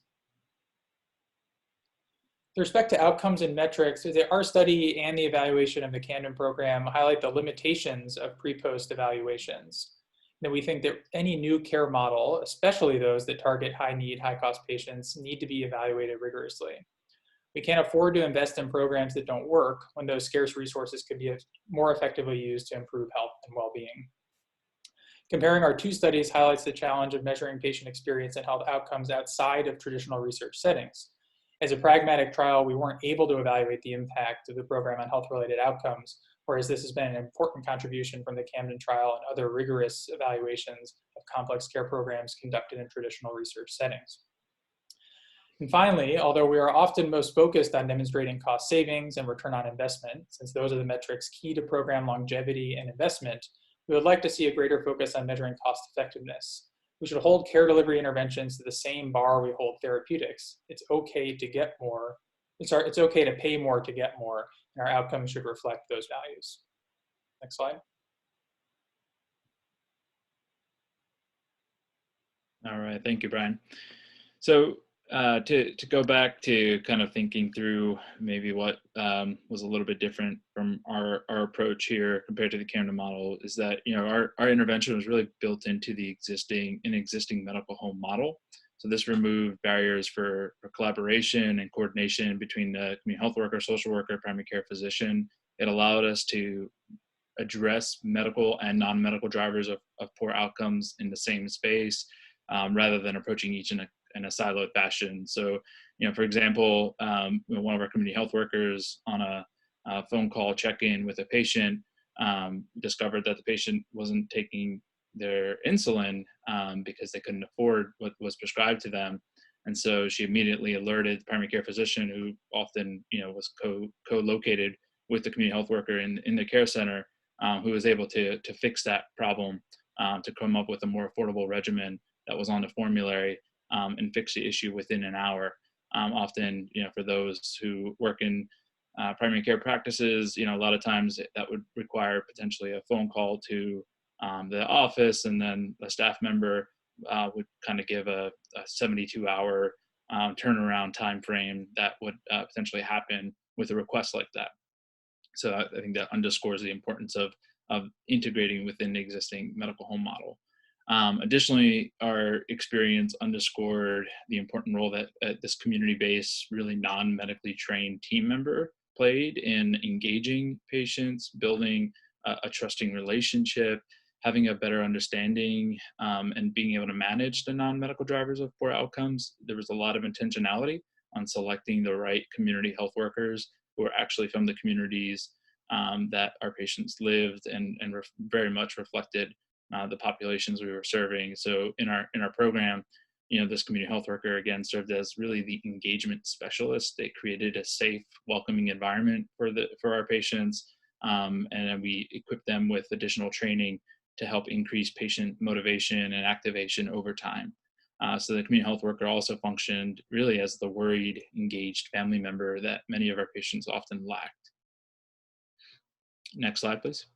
With respect to outcomes and metrics, our study and the evaluation of the Camden program highlight the limitations of pre-post evaluations. That we think that any new care model, especially those that target high-need, high-cost patients, need to be evaluated rigorously. We can't afford to invest in programs that don't work when those scarce resources could be more effectively used to improve health and well-being. Comparing our two studies highlights the challenge of measuring patient experience and health outcomes outside of traditional research settings. As a pragmatic trial, we weren't able to evaluate the impact of the program on health-related outcomes, whereas this has been an important contribution from the Camden trial and other rigorous evaluations of complex care programs conducted in traditional research settings. And finally, although we are often most focused on demonstrating cost savings and return on investment, since those are the metrics key to program longevity and investment, we would like to see a greater focus on measuring cost effectiveness. We should hold care delivery interventions to the same bar we hold therapeutics. It's okay to get more. It's okay to pay more to get more, and our outcomes should reflect those values. Next slide. All right, thank you, Brian. So to go back to kind of thinking through maybe what was a little bit different from our approach here compared to the Camden model is that, you know, our intervention was really built into the existing medical home model. So this removed barriers for collaboration and coordination between the community health worker, social worker, primary care physician. It allowed us to address medical and non-medical drivers of poor outcomes in the same space, rather than approaching each in a siloed fashion. So, you know, for example, one of our community health workers on a phone call check-in with a patient discovered that the patient wasn't taking their insulin because they couldn't afford what was prescribed to them. And so she immediately alerted the primary care physician, who often, you know, was co-located with the community health worker in the care center, who was able to fix that problem, to come up with a more affordable regimen that was on the formulary, and fix the issue within an hour. Often, you know, for those who work in primary care practices, you know, a lot of times that would require potentially a phone call to the office, and then a staff member would kind of give a 72-hour turnaround time frame that would potentially happen with a request like that. So I think that underscores the importance of of integrating within the existing medical home model. Additionally, our experience underscored the important role that this community-based, really non-medically trained team member played in engaging patients, building a trusting relationship, having a better understanding, and being able to manage the non-medical drivers of poor outcomes. There was a lot of intentionality on selecting the right community health workers who are actually from the communities that our patients lived and very much reflected the populations we were serving. So in our program, this community health worker again served as really the engagement specialist. They created a safe, welcoming environment for our patients, and then we equipped them with additional training to help increase patient motivation and activation over time. So the community health worker also functioned really as the worried, engaged family member that many of our patients often lacked. Next slide, please.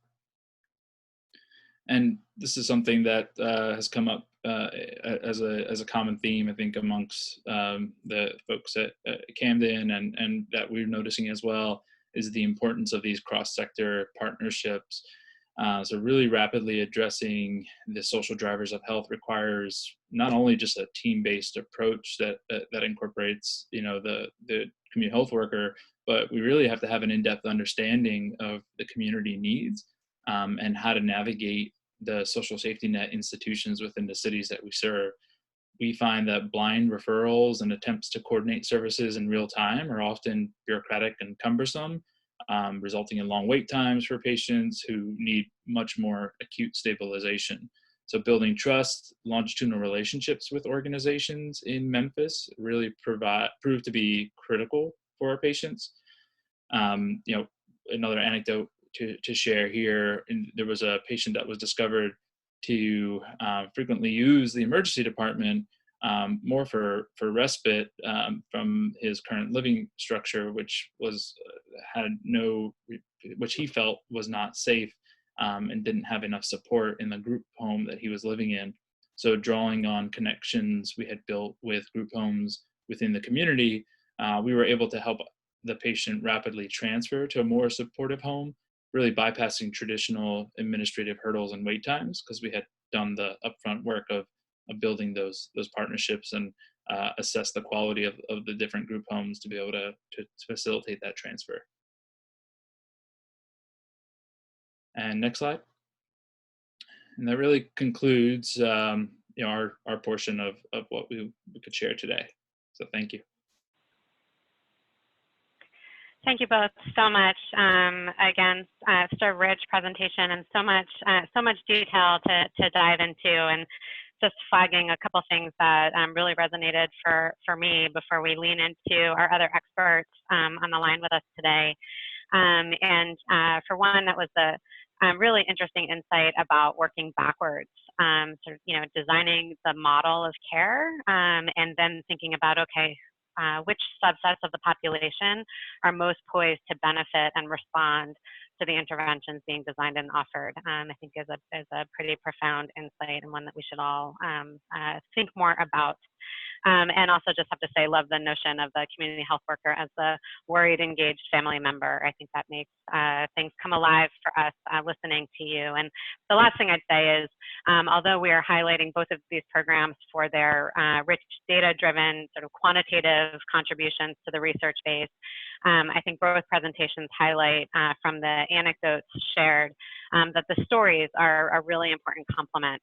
And this is something that has come up as a common theme, I think, amongst the folks at Camden and that we're noticing as well, is the importance of these cross-sector partnerships. So really rapidly addressing the social drivers of health requires not only just a team-based approach that incorporates, the community health worker, but we really have to have an in-depth understanding of the community needs and how to navigate the social safety net institutions within the cities that we serve. We find that blind referrals and attempts to coordinate services in real time are often bureaucratic and cumbersome, resulting in long wait times for patients who need much more acute stabilization. So building trust, longitudinal relationships with organizations in Memphis really proved to be critical for our patients. Another anecdote to share here, there was a patient that was discovered to frequently use the emergency department more for respite from his current living structure, which he felt was not safe and didn't have enough support in the group home that he was living in. So drawing on connections we had built with group homes within the community, we were able to help the patient rapidly transfer to a more supportive home, really bypassing traditional administrative hurdles and wait times, because we had done the upfront work of building those partnerships and assess the quality of the different group homes to be able to facilitate that transfer. And next slide. And that really concludes our portion of what we could share today. So thank you. Thank you both so much. Again, such a rich presentation and so much detail to dive into, and just flagging a couple things that really resonated for me before we lean into our other experts on the line with us today. For one, that was the really interesting insight about working backwards, designing the model of care, and then thinking about, okay, which subsets of the population are most poised to benefit and respond to the interventions being designed and offered, I think is a pretty profound insight, and one that we should all think more about. And also just have to say, love the notion of the community health worker as the worried, engaged family member. I think that makes things come alive for us listening to you. And the last thing I'd say is, although we are highlighting both of these programs for their rich data-driven sort of quantitative contributions to the research base, I think both presentations highlight from the anecdotes shared that the stories are a really important complement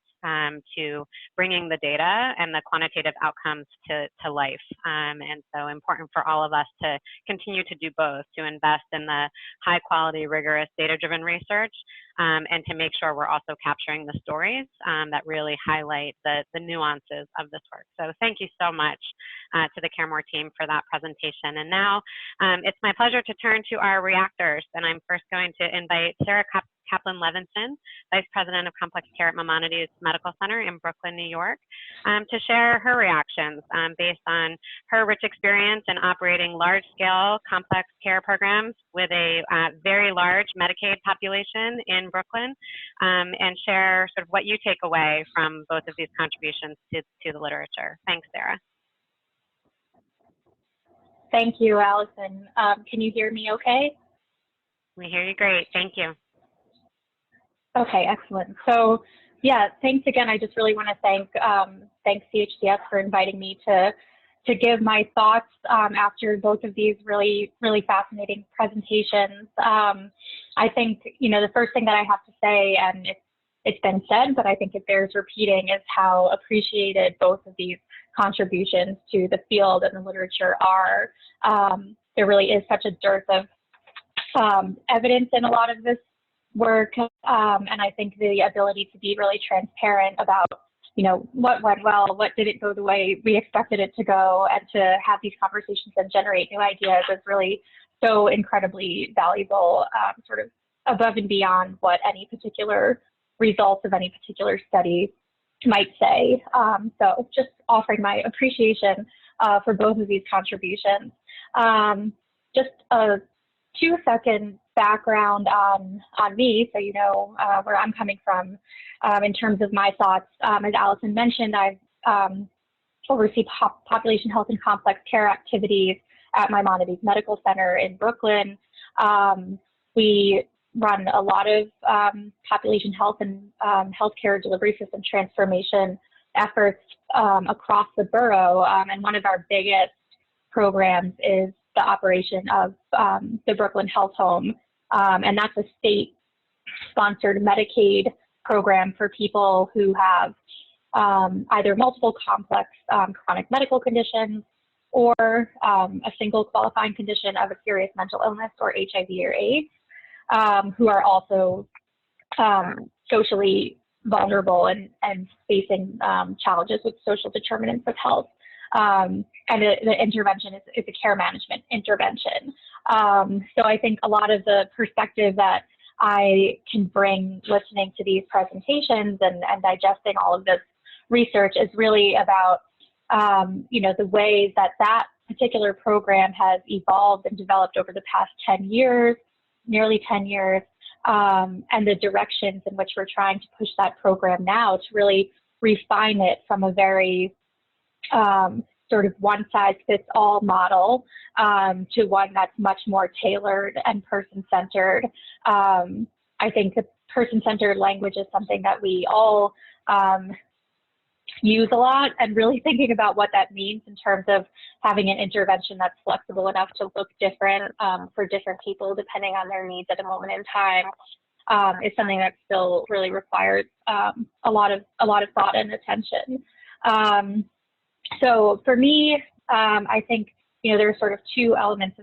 to bringing the data and the quantitative outcomes to life. And so important for all of us to continue to do both, to invest in the high quality, rigorous, data-driven research, and to make sure we're also capturing the stories that really highlight the nuances of this work. So thank you so much to the CareMore team for that presentation. And now it's my pleasure to turn to our reactors. And I'm first going to invite Sarah Kaplan-Levinson, Vice President of Complex Care at Maimonides Medical Center in Brooklyn, New York, to share her reactions based on her rich experience in operating large-scale complex care programs with a very large Medicaid population in Brooklyn, and share sort of what you take away from both of these contributions to the literature. Thanks, Sarah. Thank you, Allison. Can you hear me okay? We hear you great. Thank you. Okay, excellent. So yeah, thanks again. I just really want to thank CHCS for inviting me to give my thoughts after both of these really fascinating presentations. I think, you know, the first thing that I have to say, and it's been said, but I think it bears repeating, is how appreciated both of these contributions to the field and the literature are. There really is such a dearth of evidence in a lot of this work, and I think the ability to be really transparent about, you know, what went well, what didn't go the way we expected it to go, and to have these conversations and generate new ideas is really so incredibly valuable, sort of above and beyond what any particular results of any particular study might say. So just offering my appreciation for both of these contributions. Just a 2-second background on me, so you know where I'm coming from in terms of my thoughts. As Allison mentioned, I've oversee population health and complex care activities at Maimonides Medical Center in Brooklyn. We run a lot of population health and healthcare delivery system transformation efforts across the borough, and one of our biggest programs is the operation of the Brooklyn Health Home, and that's a state-sponsored Medicaid program for people who have either multiple complex chronic medical conditions or a single qualifying condition of a serious mental illness or HIV or AIDS, who are also socially vulnerable and facing challenges with social determinants of health. And the intervention is a care management intervention. So I think a lot of the perspective that I can bring listening to these presentations and digesting all of this research is really about, you know, the ways that that particular program has evolved and developed over the past 10 years, nearly 10 years, and the directions in which we're trying to push that program now to really refine it from a very sort of one-size-fits-all model to one that's much more tailored and person-centered. I think the person-centered language is something that we all use a lot, and really thinking about what that means in terms of having an intervention that's flexible enough to look different for different people depending on their needs at a moment in time is something that still really requires a lot of thought and attention. So for me, I think, you know, there are sort of two elements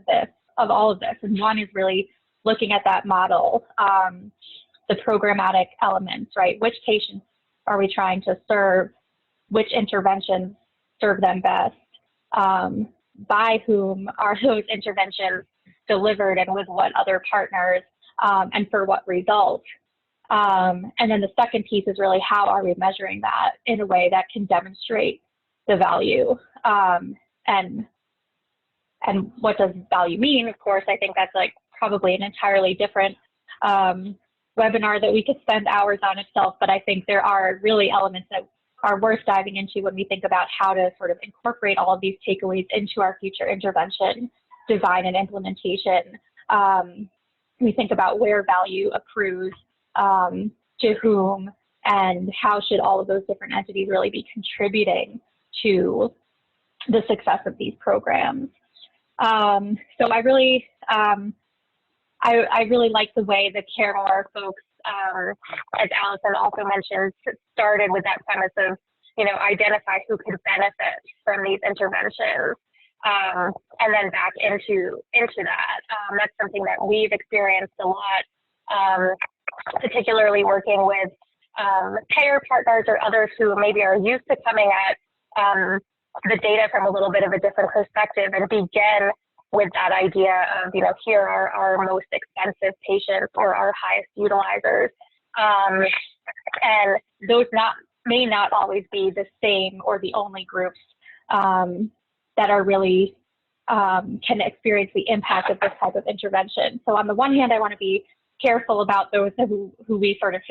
of all of this, and one is really looking at that model, the programmatic elements, right? Which patients are we trying to serve? Which interventions serve them best? By whom are those interventions delivered, and with what other partners, and for what results? And then the second piece is really, how are we measuring that in a way that can demonstrate the value? And what does value mean? Of course, I think that's like probably an entirely different webinar that we could spend hours on itself, but I think there are really elements that are worth diving into when we think about how to sort of incorporate all of these takeaways into our future intervention design and implementation. We think about where value accrues, to whom, and how should all of those different entities really be contributing to the success of these programs. So I really like the way the CareMore folks, as Allison also mentioned, started with that premise of, you know, identify who could benefit from these interventions, and then back into that. That's something that we've experienced a lot, particularly working with payer partners or others who maybe are used to coming at the data from a little bit of a different perspective, and begin with that idea of, you know, here are our most expensive patients or our highest utilizers. And those may not always be the same or the only groups that are really can experience the impact of this type of intervention. So on the one hand, I want to be careful about those who we sort of,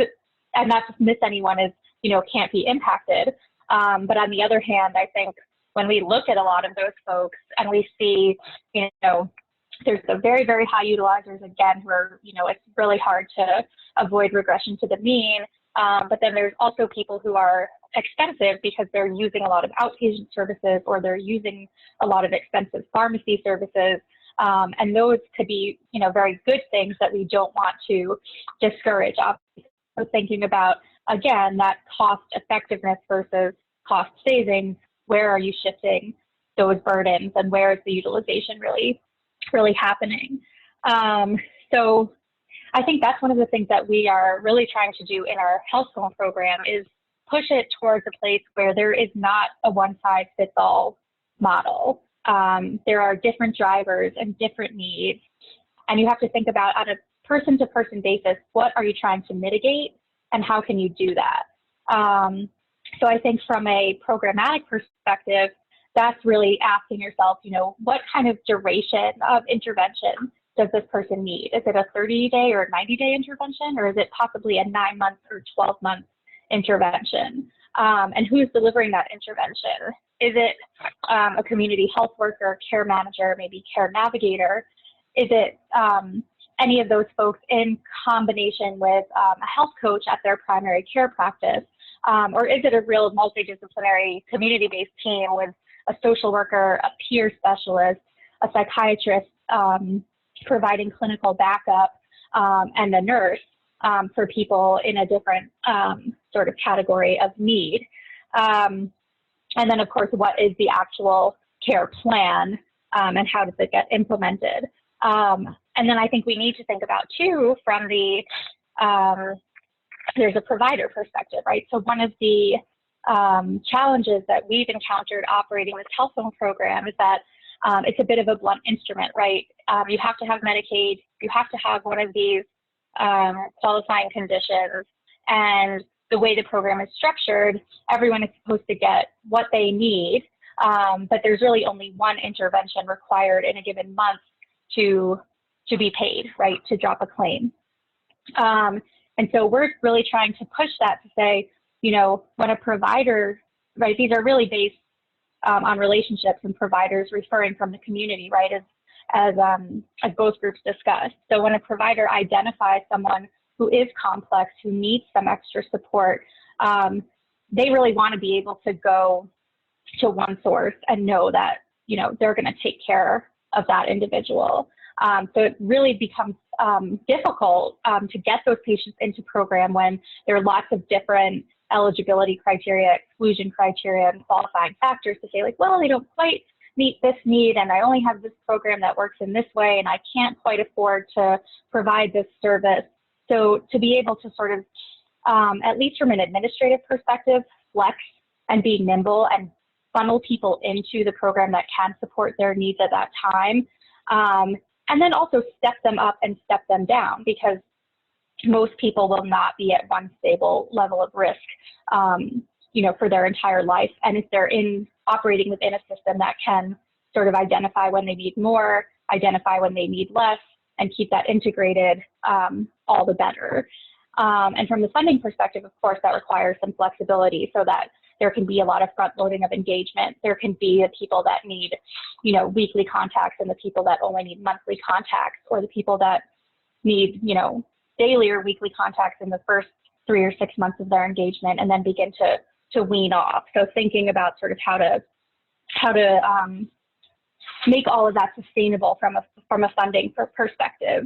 and not just miss anyone as, you know, can't be impacted. But on the other hand, I think when we look at a lot of those folks and we see, you know, There's the very, very high utilizers, again, who are, it's really hard to avoid regression to the mean. But then there's also people who are expensive because they're using a lot of outpatient services, or they're using a lot of expensive pharmacy services. And those could be, very good things that we don't want to discourage. So thinking about, again, that cost effectiveness versus cost savings, where are you shifting those burdens, and where is the utilization really happening? So I think that's one of the things that we are really trying to do in our health zone program, is push it towards a place where there is not a one-size-fits-all model. There are different drivers and different needs, and you have to think about, on a person-to-person basis, what are you trying to mitigate, and how can you do that? So I think from a programmatic perspective, that's really asking yourself, what kind of duration of intervention does this person need? Is it a 30-day or 90-day intervention, or is it possibly a 9-month or 12-month intervention? And who's delivering that intervention? Is it a community health worker, care manager, maybe care navigator? Is it any of those folks in combination with a health coach at their primary care practice? Or is it a real multidisciplinary community-based team with a social worker, a peer specialist, a psychiatrist providing clinical backup, and a nurse for people in a different sort of category of need? And then, of course, what is the actual care plan, and how does it get implemented? And then I think we need to think about, too, from the there's a provider perspective, right? So one of the challenges that we've encountered operating this health zone program is that it's a bit of a blunt instrument, right? You have to have Medicaid, you have to have one of these qualifying conditions, and the way the program is structured, everyone is supposed to get what they need, but there's really only one intervention required in a given month to be paid, right, to drop a claim. And so we're really trying to push that to say, when a provider, right, these are really based on relationships and providers referring from the community, right, as both groups discussed. So when a provider identifies someone who is complex, who needs some extra support, they really want to be able to go to one source and know that, they're going to take care of that individual. So it really becomes difficult to get those patients into program when there are lots of different eligibility criteria, exclusion criteria, and qualifying factors to say, like, well, they don't quite meet this need, and I only have this program that works in this way, and I can't quite afford to provide this service. So to be able to sort of, at least from an administrative perspective, flex and be nimble and funnel people into the program that can support their needs at that time. And then also step them up and step them down, because most people will not be at one stable level of risk, for their entire life. And if they're operating within a system that can sort of identify when they need more, identify when they need less, and keep that integrated, all the better. And from the funding perspective, of course, that requires some flexibility so that there can be a lot of front loading of engagement. There can be the people that need, weekly contacts, and the people that only need monthly contacts, or the people that need, daily or weekly contacts in the first 3 or 6 months of their engagement, and then begin to wean off. So thinking about sort of how to make all of that sustainable from a funding perspective.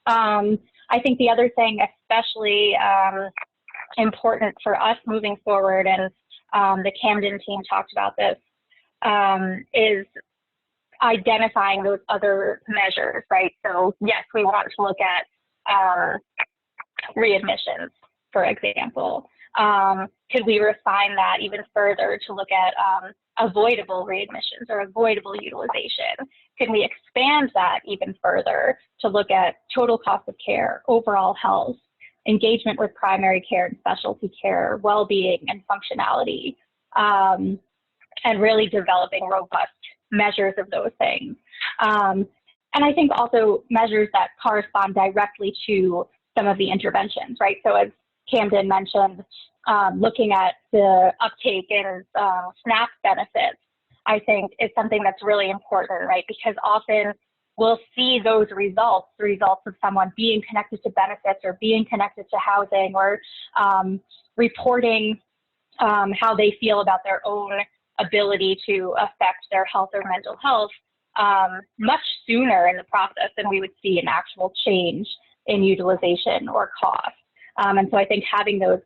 I think the other thing, especially important for us moving forward, and the Camden team talked about this, is identifying those other measures, right? So yes, we want to look at readmissions, for example. Could we refine that even further to look at avoidable readmissions or avoidable utilization? Can we expand that even further to look at total cost of care, overall health, engagement with primary care and specialty care, well-being and functionality, and really developing robust measures of those things. And I think also measures that correspond directly to some of the interventions, right? So as Camden mentioned, looking at the uptake in SNAP benefits, I think is something that's really important, right? Because often we'll see those results, the results of someone being connected to benefits or being connected to housing or reporting how they feel about their own ability to affect their health or mental health much sooner in the process than we would see an actual change in utilization or cost. And so I think having those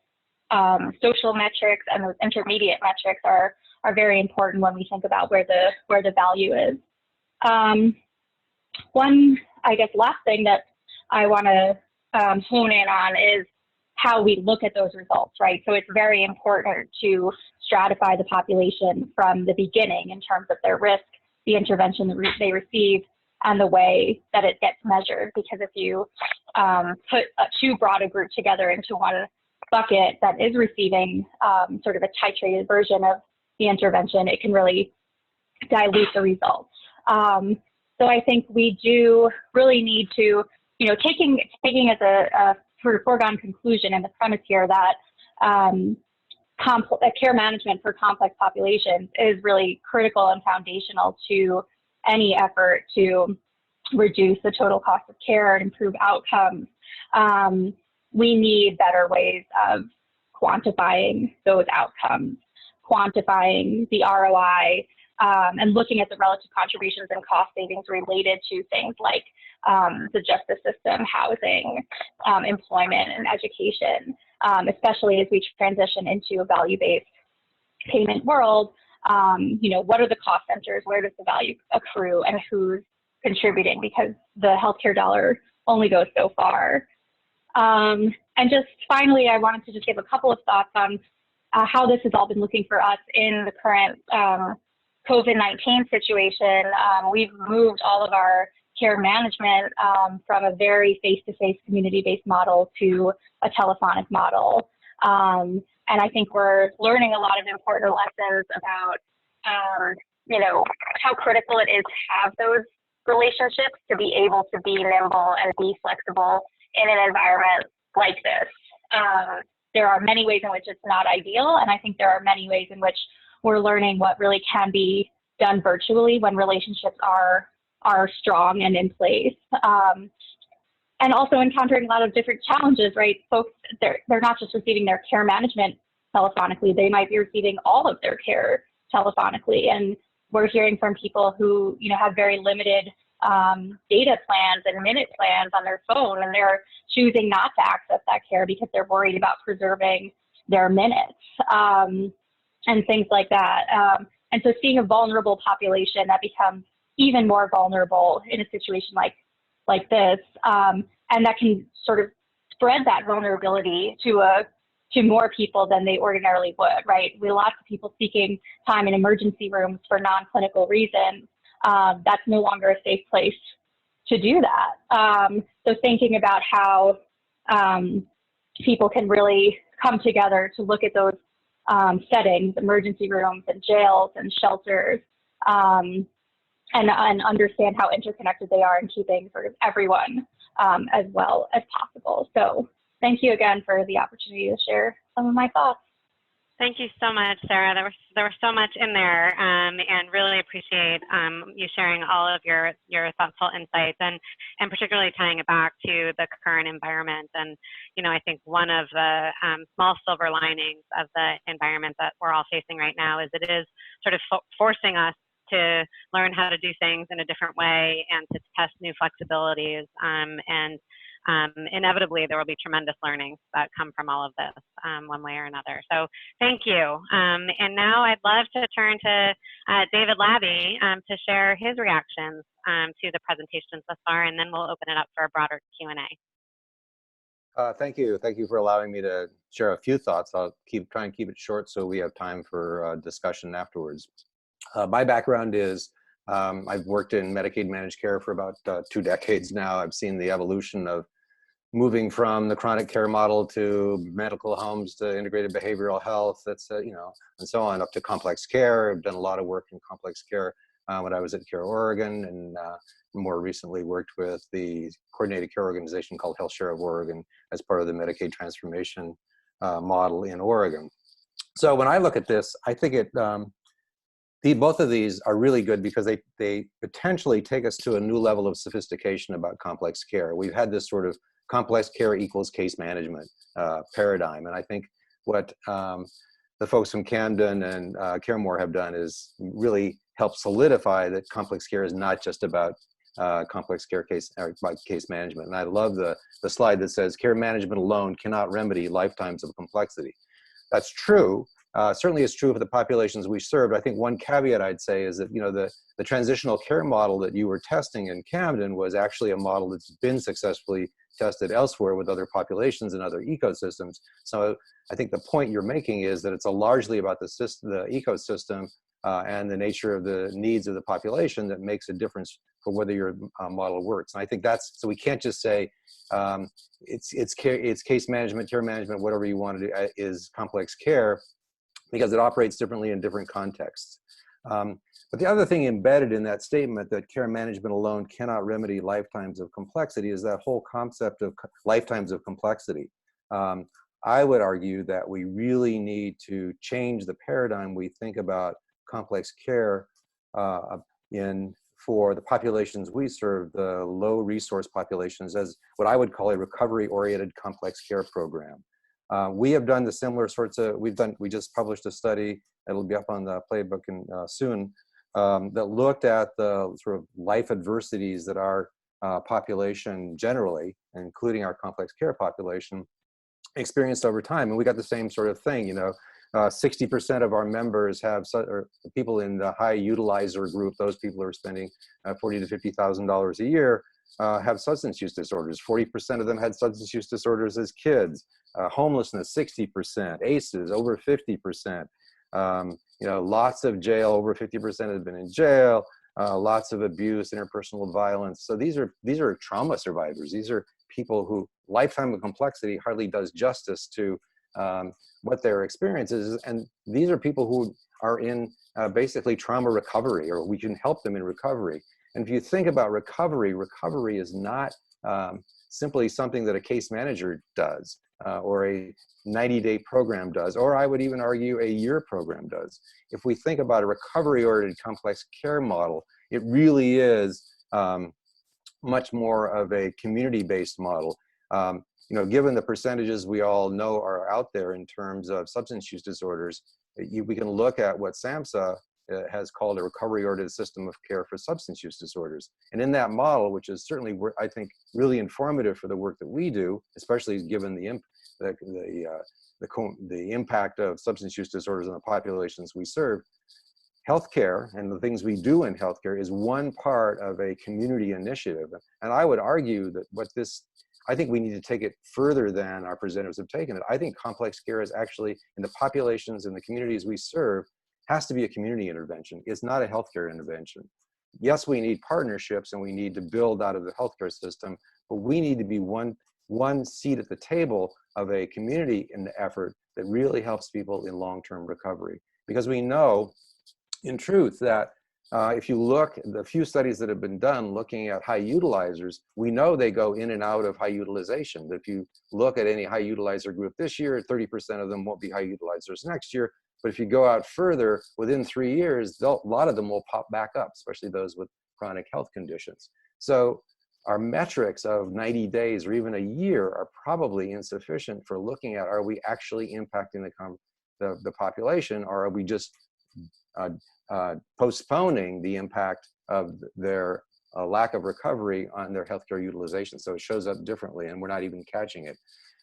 social metrics and those intermediate metrics are very important when we think about where the value is. One, I guess, last thing that I want to hone in on is how we look at those results, right? So it's very important to stratify the population from the beginning in terms of their risk, the intervention they receive, and the way that it gets measured. Because if you put too broad a group together into one bucket that is receiving sort of a titrated version of the intervention, it can really dilute the results. So I think we do really need to, taking as a sort of foregone conclusion and the premise here that care management for complex populations is really critical and foundational to any effort to reduce the total cost of care and improve outcomes. We need better ways of quantifying those outcomes, quantifying the ROI, and looking at the relative contributions and cost savings related to things like the justice system, housing, employment, and education, especially as we transition into a value-based payment world. What are the cost centers? Where does the value accrue, and who's contributing? Because the healthcare dollar only goes so far. And just finally, I wanted to just give a couple of thoughts on how this has all been looking for us in the current COVID-19 situation. We've moved all of our care management from a very face-to-face community-based model to a telephonic model. And I think we're learning a lot of important lessons about, how critical it is to have those relationships, to be able to be nimble and be flexible in an environment like this. There are many ways in which it's not ideal, and I think there are many ways in which we're learning what really can be done virtually when relationships are strong and in place. And also encountering a lot of different challenges, right? Folks, they're not just receiving their care management telephonically, they might be receiving all of their care telephonically. And we're hearing from people who, have very limited data plans and minute plans on their phone, and they're choosing not to access that care because they're worried about preserving their minutes and things like that. And so seeing a vulnerable population that becomes even more vulnerable in a situation like this, and that can sort of spread that vulnerability to more people than they ordinarily would, right? We have lots of people seeking time in emergency rooms for non-clinical reasons. That's no longer a safe place to do that. So thinking about how people can really come together to look at those settings, emergency rooms and jails and shelters, and understand how interconnected they are in keeping sort of everyone as well as possible. So thank you again for the opportunity to share some of my thoughts. Thank you so much, Sarah. There was so much in there, and really appreciate you sharing all of your thoughtful insights, and particularly tying it back to the current environment. And I think one of the small silver linings of the environment that we're all facing right now is it is sort of forcing us to learn how to do things in a different way and to test new flexibilities. And inevitably, there will be tremendous learnings that come from all of this one way or another. So thank you. And now I'd love to turn to David Labby to share his reactions to the presentations thus far, and then we'll open it up for a broader Q&A. Thank you. Thank you for allowing me to share a few thoughts. I'll try and keep it short so we have time for discussion afterwards. My background is I've worked in Medicaid managed care for about 2 decades now. I've seen the evolution of moving from the chronic care model to medical homes to integrated behavioral health, and so on, up to complex care. I've done a lot of work in complex care when I was at Care Oregon, and more recently worked with the coordinated care organization called Health Share of Oregon as part of the Medicaid transformation model in Oregon. So when I look at this, I think it both of these are really good because they potentially take us to a new level of sophistication about complex care. We've had this sort of complex care equals case management paradigm, and I think what the folks from Camden and CareMore have done is really help solidify that complex care is not just about complex care case management. And I love the slide that says care management alone cannot remedy lifetimes of complexity. That's true. Certainly it's true for the populations we served. I think one caveat I'd say is that, you know, the transitional care model that you were testing in Camden was actually a model that's been successfully tested elsewhere with other populations and other ecosystems. So I think the point you're making is that it's largely about the ecosystem and the nature of the needs of the population that makes a difference for whether your model works. And I think that's, so we can't just say it's case management, care management, whatever you want to do is complex care, because it operates differently in different contexts. But the other thing embedded in that statement, that care management alone cannot remedy lifetimes of complexity, is that whole concept of lifetimes of complexity. I would argue that we really need to change the paradigm we think about complex care for the populations we serve, the low resource populations, as what I would call a recovery-oriented complex care program. We have done the similar sorts of, we just published a study, it'll be up on the playbook soon, that looked at the sort of life adversities that our population generally, including our complex care population, experienced over time. And we got the same sort of thing, you know, 60% of our members have, or people in the high utilizer group, those people who are spending $40,000 to $50,000 a year, have substance use disorders. 40% of them had substance use disorders as kids. Homelessness, 60%. ACEs, over 50%. You know, lots of jail, over 50% have been in jail. Lots of abuse, interpersonal violence. So these are trauma survivors. These are people who lifetime of complexity hardly does justice to what their experience is. And these are people who are in basically trauma recovery, or we can help them in recovery. And if you think about recovery, recovery is not simply something that a case manager does, or a 90-day program does, or I would even argue a year program does. If we think about a recovery-oriented complex care model, it really is much more of a community-based model. You know, given the percentages we all know are out there in terms of substance use disorders, we can look at what SAMHSA has called a recovery-oriented system of care for substance use disorders. And in that model, which is certainly, I think, really informative for the work that we do, especially given the impact of substance use disorders on the populations we serve, healthcare and the things we do in healthcare is one part of a community initiative. And I would argue that I think we need to take it further than our presenters have taken it. I think complex care is actually, in the populations and the communities we serve, has to be a community intervention. It's not a healthcare intervention. Yes, we need partnerships and we need to build out of the healthcare system, but we need to be one seat at the table of a community in the effort that really helps people in long-term recovery. Because we know, in truth, that if you look at the few studies that have been done looking at high utilizers, we know they go in and out of high utilization. If you look at any high utilizer group this year, 30% of them won't be high utilizers next year. But if you go out further, within 3 years, a lot of them will pop back up, especially those with chronic health conditions. So our metrics of 90 days or even a year are probably insufficient for looking at, are we actually impacting the population, or are we just postponing the impact of their lack of recovery on their healthcare utilization? So it shows up differently and we're not even catching it.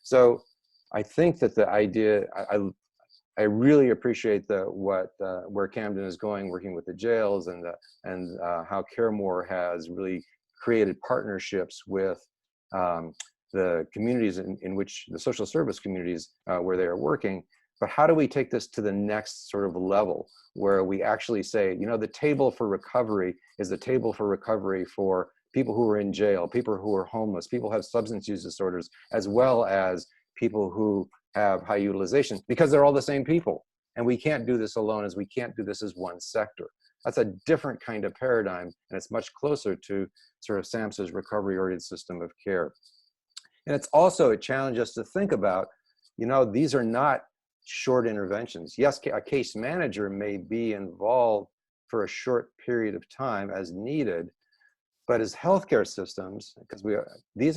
So I think that the idea, I really appreciate where Camden is going, working with the jails, and how CareMore has really created partnerships with the communities in which the social service communities where they are working. But how do we take this to the next sort of level where we actually say, you know, the table for recovery is the table for recovery for people who are in jail, people who are homeless, people who have substance use disorders, as well as people who have high utilization, because they're all the same people. And we can't do this alone, as we can't do this as one sector. That's a different kind of paradigm, and it's much closer to sort of SAMHSA's recovery-oriented system of care. And it's also a challenge us to think about, you know, these are not short interventions. Yes, a case manager may be involved for a short period of time as needed. But as healthcare systems, because these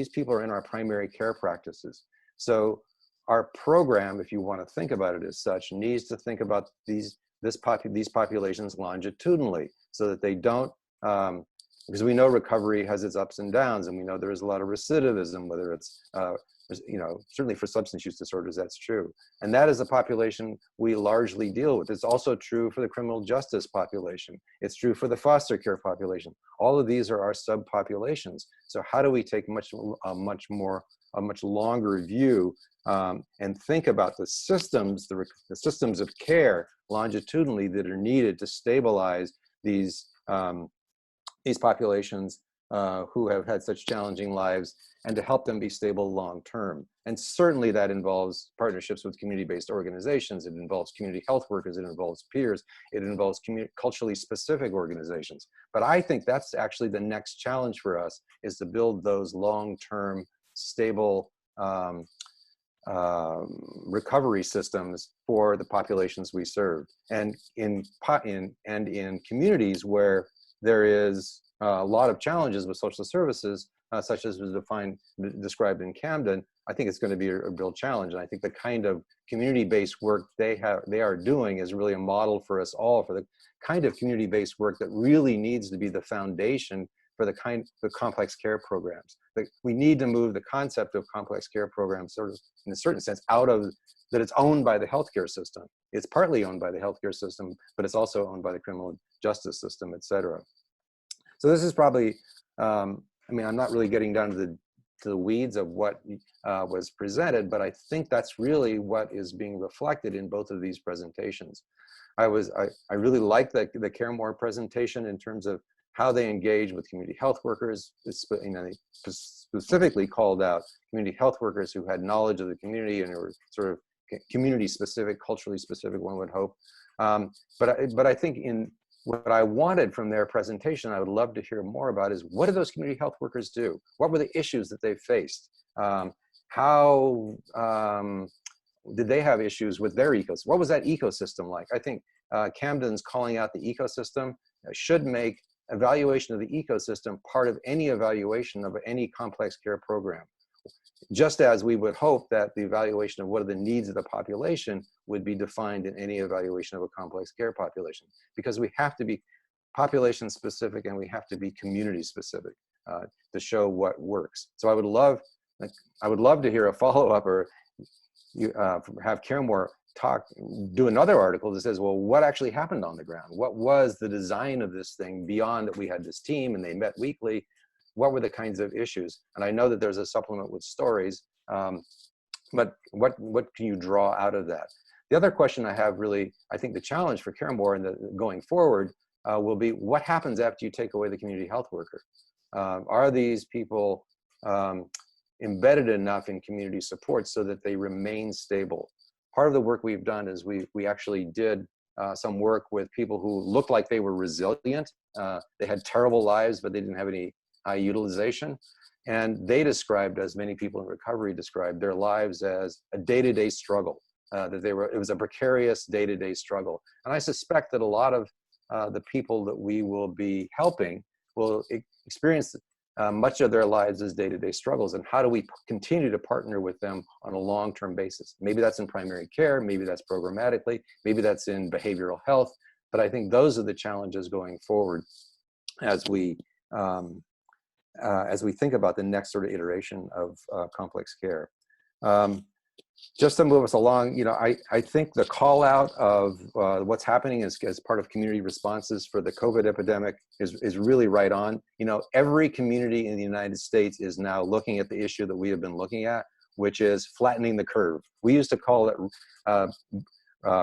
people are in our primary care practices. So our program, if you want to think about it as such, needs to think about these populations longitudinally, so that they don't, because we know recovery has its ups and downs, and we know there is a lot of recidivism, whether it's certainly for substance use disorders, that's true. And that is a population we largely deal with. It's also true for the criminal justice population. It's true for the foster care population. All of these are our subpopulations. So how do we take a much longer view and think about the systems, the systems of care longitudinally that are needed to stabilize these populations who have had such challenging lives, and to help them be stable long term. And certainly that involves partnerships with community-based organizations. It involves community health workers. It involves peers. It involves culturally specific organizations. But I think that's actually the next challenge for us, is to build those long-term, stable recovery systems for the populations we serve. And in communities where there is a lot of challenges with social services, such as was described in Camden, I think it's going to be a real challenge. And I think the kind of community-based work they are doing is really a model for us all, for the kind of community-based work that really needs to be the foundation for the complex care programs. We need to move the concept of complex care programs, sort of in a certain sense, out of that it's owned by the healthcare system. It's partly owned by the healthcare system, but it's also owned by the criminal justice system, et cetera. So this is probably, I'm not really getting down to the weeds of what was presented, but I think that's really what is being reflected in both of these presentations. I really liked the CareMore presentation in terms of how they engage with community health workers. They specifically called out community health workers who had knowledge of the community and were sort of community specific, culturally specific, one would hope. But I think in what I wanted from their presentation, I would love to hear more about, is what do those community health workers do? What were the issues that they faced? How did they have issues with their ecosystem? What was that ecosystem like? I think Camden's calling out the ecosystem should make evaluation of the ecosystem part of any evaluation of any complex care program. Just as we would hope that the evaluation of what are the needs of the population would be defined in any evaluation of a complex care population, because we have to be population specific and we have to be community specific to show what works. So I would love to hear a follow-up, or have CareMore do another article that says, well, what actually happened on the ground? What was the design of this thing beyond that we had this team and they met weekly? What were the kinds of issues? And I know that there's a supplement with stories, but what can you draw out of that? The other question I have, really, I think the challenge for CareMore and going forward will be, what happens after you take away the community health worker? Are these people embedded enough in community support so that they remain stable? Part of the work we've done is we actually did some work with people who looked like they were resilient. They had terrible lives, but they didn't have any high utilization. And they described, as many people in recovery described, their lives as a day-to-day struggle, it was a precarious day-to-day struggle. And I suspect that a lot of the people that we will be helping will experience much of their lives as day-to-day struggles. And how do we continue to partner with them on a long-term basis? Maybe that's in primary care, maybe that's programmatically, maybe that's in behavioral health. But I think those are the challenges going forward as we think about the next sort of iteration of complex care. Just to move us along, I think the call out of what's happening as part of community responses for the COVID epidemic is really right on. Every community in the United States is now looking at the issue that we have been looking at, which is flattening the curve. We used to call it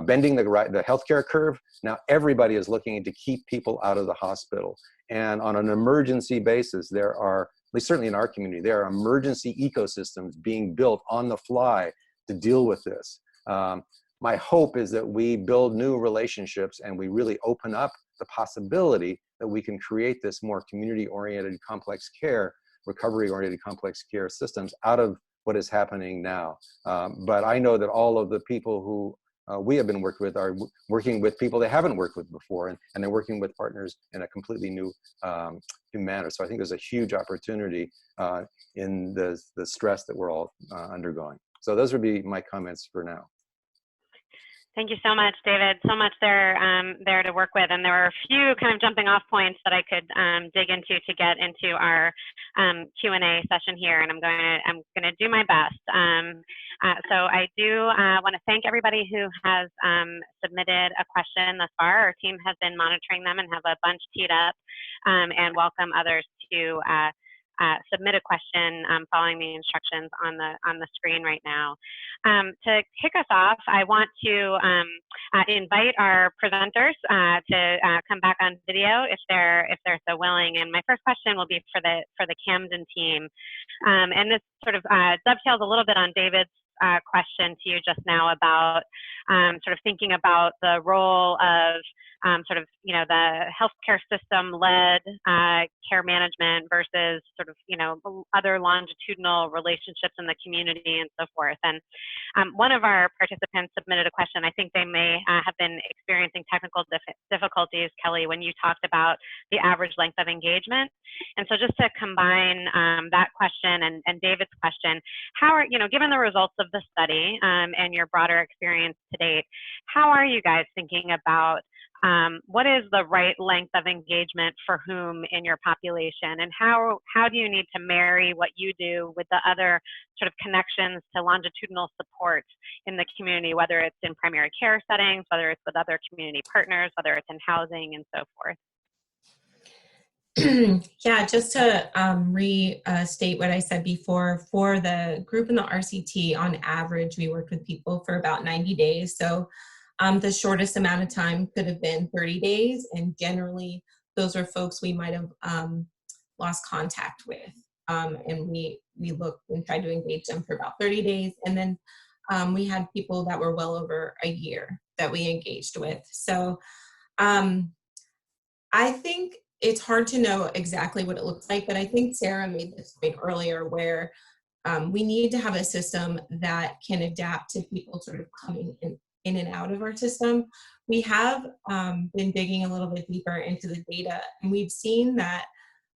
bending the healthcare curve. Now everybody is looking to keep people out of the hospital. And on an emergency basis, there are, at least certainly in our community, there are emergency ecosystems being built on the fly to deal with this. My hope is that we build new relationships and we really open up the possibility that we can create this more community-oriented complex care, recovery-oriented complex care systems out of what is happening now. But I know that all of the people who we have been working with people they haven't worked with before, and they're working with partners in a completely new manner. So I think there's a huge opportunity in the stress that we're all undergoing. So those would be my comments for now. Thank you so much, David. So much there to work with, and there are a few kind of jumping off points that I could dig into to get into our Q&A session here, and I'm going to do my best. So I do want to thank everybody who has submitted a question thus far. Our team has been monitoring them and have a bunch teed up, and welcome others to submit a question following the instructions on the screen right now. To kick us off, I want to invite our presenters to come back on video if they're so willing. And my first question will be for the Camden team, and this sort of dovetails a little bit on David's question to you just now about sort of thinking about the role of sort of, the healthcare system-led care management versus sort of, other longitudinal relationships in the community and so forth. And one of our participants submitted a question. I think they may have been experiencing technical difficulties, Kelly, when you talked about the average length of engagement. And so just to combine that question and David's question, how are, given the results of the study and your broader experience to date, how are you guys thinking about what is the right length of engagement for whom in your population, and how do you need to marry what you do with the other sort of connections to longitudinal support in the community, whether it's in primary care settings, whether it's with other community partners, whether it's in housing and so forth? Yeah, just to restate what I said before, for the group in the RCT, on average, we worked with people for about 90 days. So the shortest amount of time could have been 30 days, and generally those are folks we might have lost contact with, and we looked and tried to engage them for about 30 days, and then we had people that were well over a year that we engaged with. So I think it's hard to know exactly what it looks like, but I think Sarah made this point earlier where we need to have a system that can adapt to people sort of coming in and out of our system. We have been digging a little bit deeper into the data, and we've seen that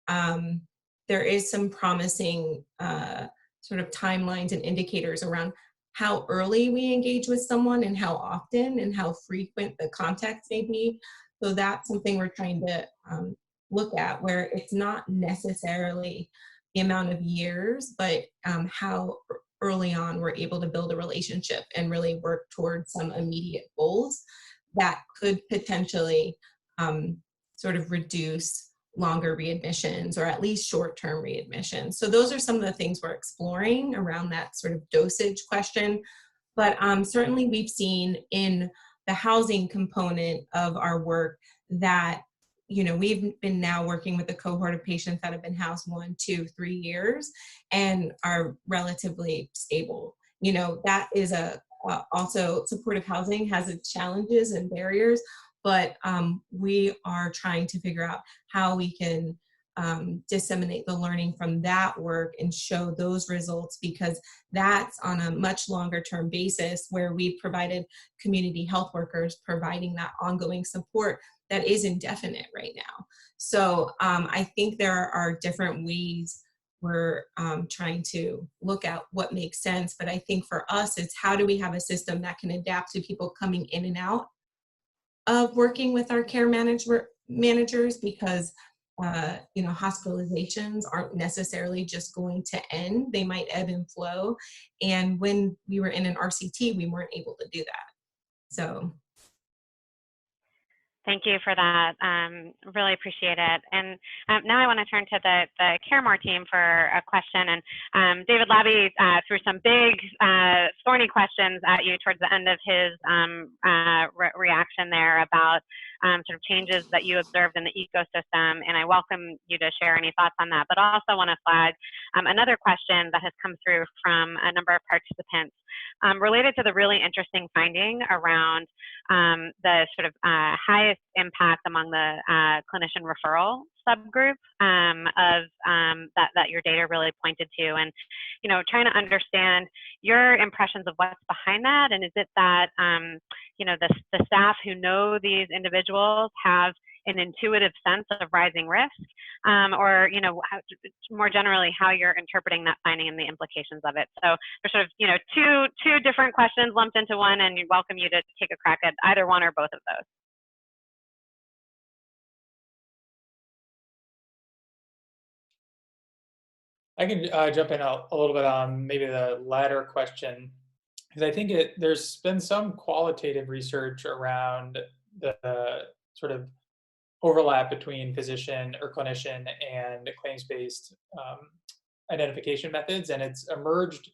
there is some promising sort of timelines and indicators around how early we engage with someone and how often and how frequent the contacts may be. So that's something we're trying to look at, where it's not necessarily the amount of years, but how early on we're able to build a relationship and really work towards some immediate goals that could potentially sort of reduce longer readmissions, or at least short-term readmissions. So those are some of the things we're exploring around that sort of dosage question. But certainly we've seen in the housing component of our work that, we've been now working with a cohort of patients that have been housed 1, 2, 3 years and are relatively stable. That is also supportive housing has its challenges and barriers, but we are trying to figure out how we can disseminate the learning from that work and show those results, because that's on a much longer term basis where we've provided community health workers providing that ongoing support that is indefinite right now. So I think there are different ways we're trying to look at what makes sense, but I think for us it's how do we have a system that can adapt to people coming in and out of working with our care managers, because hospitalizations aren't necessarily just going to end. They might ebb and flow. And when we were in an RCT, we weren't able to do that. So. Thhank you for that. Really appreciate it. And now I want to turn to the CareMore team for a question. And David Labby threw some big, thorny questions at you towards the end of his reaction there about sort of changes that you observed in the ecosystem. And I welcome you to share any thoughts on that. But I also want to flag another question that has come through from a number of participants related to the really interesting finding around the sort of highest impact among the clinician referral subgroup that your data really pointed to, and trying to understand your impressions of what's behind that, and is it that the staff who know these individuals have an intuitive sense of rising risk, or more generally how you're interpreting that finding and the implications of it. So there's sort of two different questions lumped into one, and we welcome you to take a crack at either one or both of those. I can jump in a little bit on maybe the latter question, because I think there's been some qualitative research around the sort of overlap between physician or clinician and claims-based identification methods, and it's emerged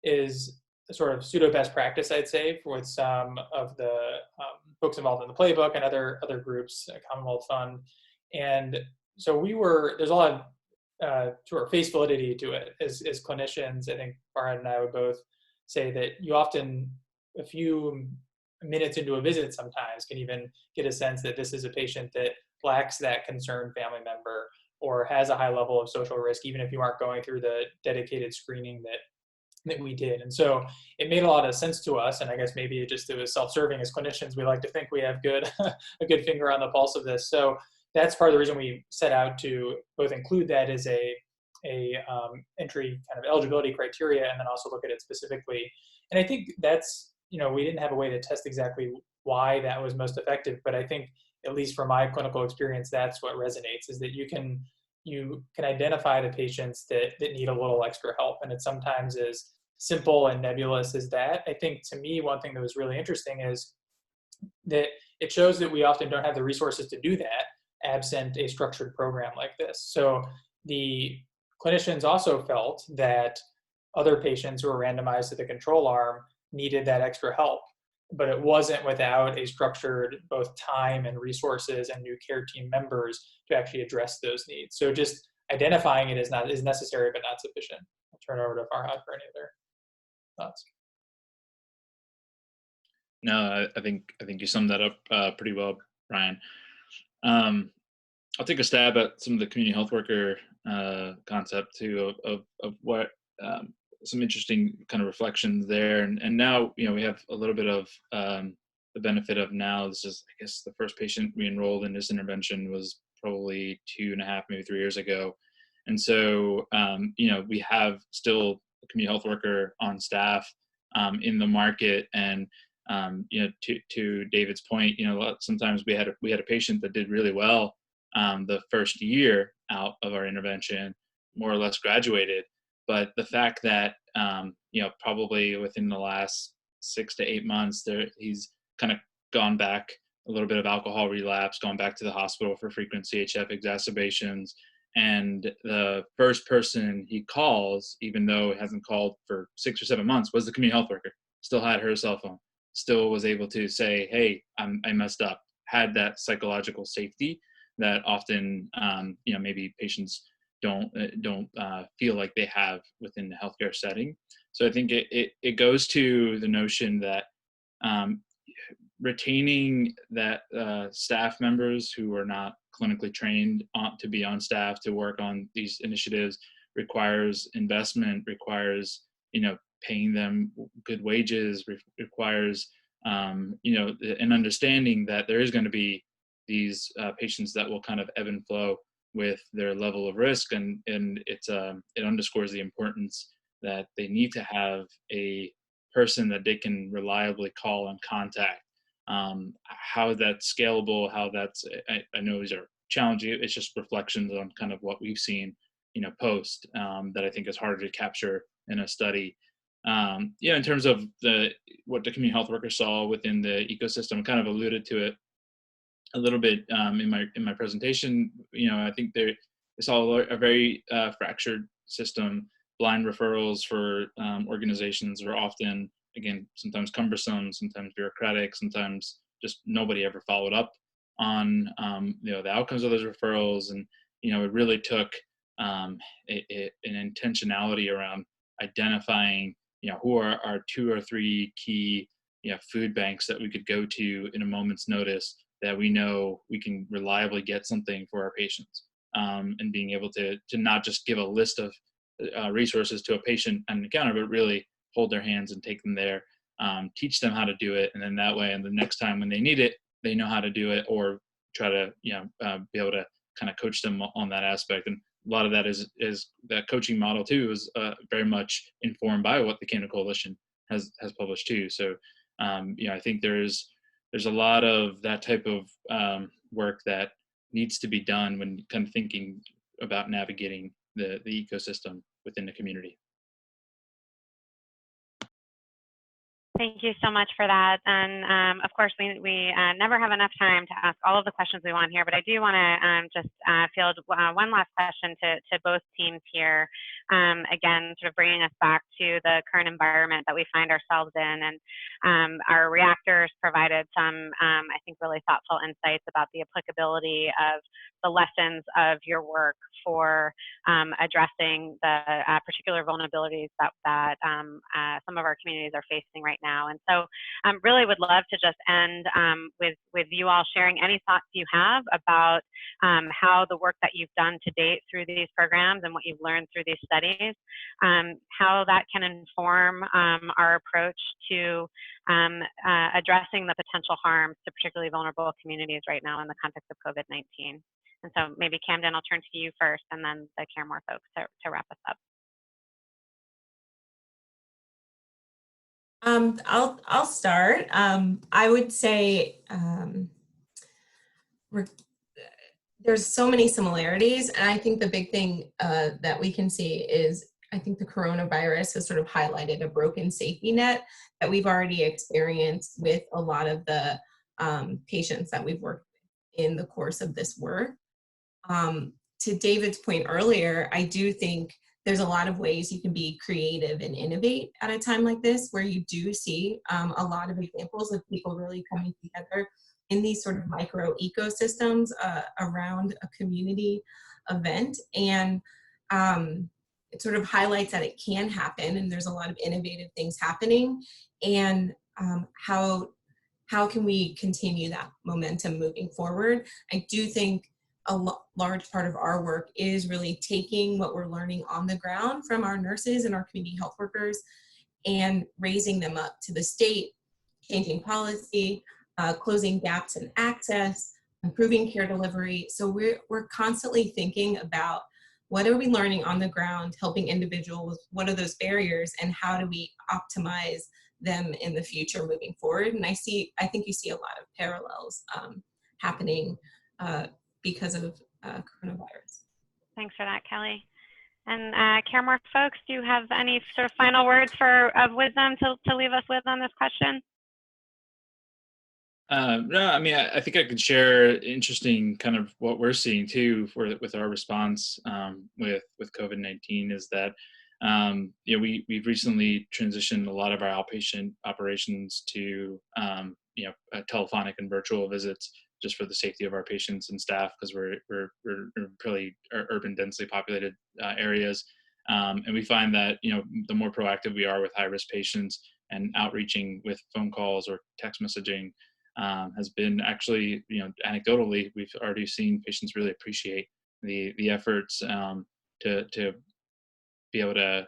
is a sort of pseudo best practice, I'd say, with some of the folks involved in the playbook and other groups, Commonwealth Fund, and so there's a lot of sort of face validity to it as clinicians. I think Farhad and I would both say that you often, a few minutes into a visit sometimes, can even get a sense that this is a patient that lacks that concerned family member or has a high level of social risk, even if you aren't going through the dedicated screening that we did. And so it made a lot of sense to us, and I guess maybe it was self-serving. As clinicians, we like to think we have a good finger on the pulse of this. So that's part of the reason we set out to both include that as a entry kind of eligibility criteria, and then also look at it specifically. And I think that's, we didn't have a way to test exactly why that was most effective, but I think, at least from my clinical experience, that's what resonates, is that you can identify the patients that need a little extra help, and it sometimes is simple and nebulous as that. I think, to me, one thing that was really interesting is that it shows that we often don't have the resources to do that absent a structured program like this. So the clinicians also felt that other patients who were randomized to the control arm needed that extra help, but it wasn't without a structured both time and resources and new care team members to actually address those needs. So just identifying it is necessary but not sufficient. I'll turn it over to Farhad for any other thoughts. No, I think you summed that up pretty well, Brian. I'll take a stab at some of the community health worker concept too, of what some interesting kind of reflections there. And now, we have a little bit of the benefit of now. This is, I guess, the first patient we enrolled in this intervention was probably 2.5, maybe 3 years ago. And so, we have still a community health worker on staff in the market. And to David's point, sometimes we had a patient that did really well the first year out of our intervention, more or less graduated. But the fact that probably within the last 6 to 8 months, he's kind of gone back, a little bit of alcohol relapse, gone back to the hospital for frequent CHF exacerbations. And the first person he calls, even though he hasn't called for 6 or 7 months, was the community health worker. Still had her cell phone. Still was able to say, hey, I messed up. Had that psychological safety that often, maybe patients don't feel like they have within the healthcare setting. So I think it goes to the notion that retaining that staff members who are not clinically trained to be on staff to work on these initiatives requires investment, requires paying them good wages, requires an understanding that there is going to be these patients that will kind of ebb and flow with their level of risk, and it underscores the importance that they need to have a person that they can reliably call and contact. How that's scalable, how that's, I know these are challenging, it's just reflections on kind of what we've seen, post, that I think is harder to capture in a study. In terms of what the community health worker saw within the ecosystem, I kind of alluded to it a little bit in my presentation. I think they saw a very fractured system. Blind referrals for organizations are often, again, sometimes cumbersome, sometimes bureaucratic, sometimes just nobody ever followed up on the outcomes of those referrals. And it really took an intentionality around identifying who are our 2 or 3 key food banks that we could go to in a moment's notice, that we know we can reliably get something for our patients. and being able to not just give a list of resources to a patient and encounter, but really hold their hands and take them there, teach them how to do it, and then that way, and the next time when they need it, they know how to do it, or try to be able to kind of coach them on that aspect. And a lot of that is that coaching model too is very much informed by what the Camden Coalition has published too. So I think there's a lot of that type of work that needs to be done when kind of thinking about navigating the ecosystem within the community. Thank you so much for that. And of course, we never have enough time to ask all of the questions we want here, but I do want to just field one last question to both teams here. Again, sort of bringing us back to the current environment that we find ourselves in. And our reactors provided some, I think, really thoughtful insights about the applicability of the lessons of your work for addressing the particular vulnerabilities that some of our communities are facing right now. And so really would love to just end with you all sharing any thoughts you have about how the work that you've done to date through these programs and what you've learned through these studies, how that can inform our approach to addressing the potential harms to particularly vulnerable communities right now in the context of COVID-19. And so maybe Camden, I'll turn to you first, and then the CareMore folks to wrap us up. I'll start. I would say there's so many similarities, and I think the big thing that we can see is I think the coronavirus has sort of highlighted a broken safety net that we've already experienced with a lot of the patients that we've worked with in the course of this work. To David's point earlier, I do think there's a lot of ways you can be creative and innovate at a time like this, where you do see a lot of examples of people really coming together in these sort of micro ecosystems around a community event. And it sort of highlights that it can happen, and there's a lot of innovative things happening. And how can we continue that momentum moving forward? I do think a large part of our work is really taking what we're learning on the ground from our nurses and our community health workers and raising them up to the state, changing policy, closing gaps in access, improving care delivery. So we're constantly thinking about what are we learning on the ground, helping individuals, what are those barriers, and how do we optimize them in the future moving forward. And I think you see a lot of parallels happening because of coronavirus. Thanks for that, Kelly. And CareMore folks, do you have any sort of final words of wisdom to leave us with on this question? No, I mean, I think I could share interesting kind of what we're seeing too with our response with COVID-19 is that we've recently transitioned a lot of our outpatient operations to telephonic and virtual visits, just for the safety of our patients and staff, because we're really urban, densely populated areas, and we find that the more proactive we are with high-risk patients and outreaching with phone calls or text messaging has been actually, anecdotally, we've already seen patients really appreciate the efforts to be able to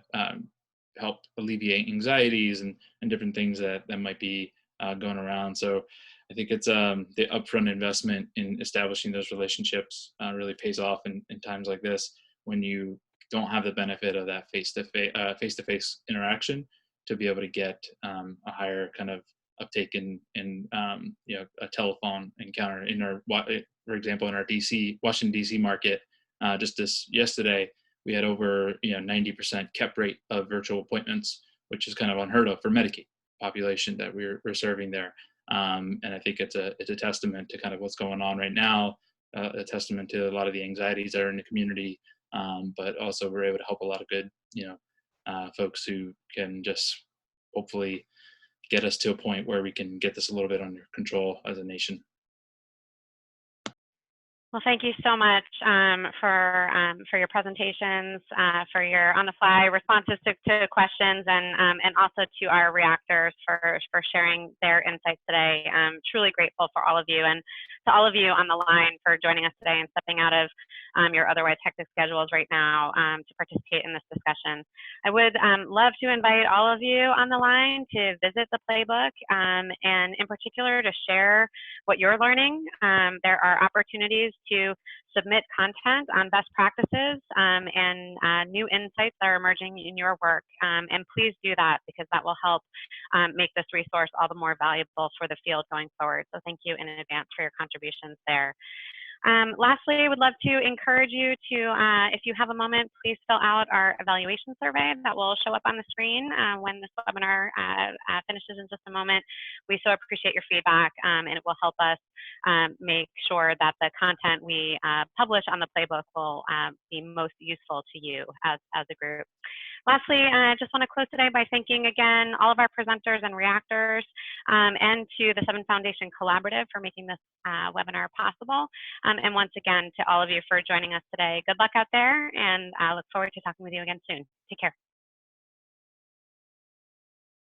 help alleviate anxieties and different things that might be going around. So I think it's the upfront investment in establishing those relationships really pays off in times like this, when you don't have the benefit of that face-to-face interaction, to be able to get a higher kind of uptake in a telephone encounter. For example, in our Washington DC market, just yesterday, we had over 90% kept rate of virtual appointments, which is kind of unheard of for Medicaid population that we're serving there. And I think it's a testament to kind of what's going on right now, a testament to a lot of the anxieties that are in the community, but also we're able to help a lot of good folks who can just hopefully get us to a point where we can get this a little bit under control as a nation. Well, thank you so much for your presentations, for your on-the-fly responses to questions, and also to our reactors for sharing their insights today. I'm truly grateful for all of you. And to all of you on the line for joining us today and stepping out of your otherwise hectic schedules right now to participate in this discussion. I would love to invite all of you on the line to visit the playbook and in particular to share what you're learning. There are opportunities to submit content on best practices and new insights that are emerging in your work. And please do that because that will help make this resource all the more valuable for the field going forward. So thank you in advance for your contributions there. Lastly, I would love to encourage you to, if you have a moment, please fill out our evaluation survey that will show up on the screen when this webinar finishes in just a moment. We so appreciate your feedback and it will help us make sure that the content we publish on the playbook will be most useful to you as a group. Lastly, I just want to close today by thanking again all of our presenters and reactors and to the 7 Foundation Collaborative for making this webinar possible. And once again, to all of you for joining us today. Good luck out there, and I look forward to talking with you again soon. Take care.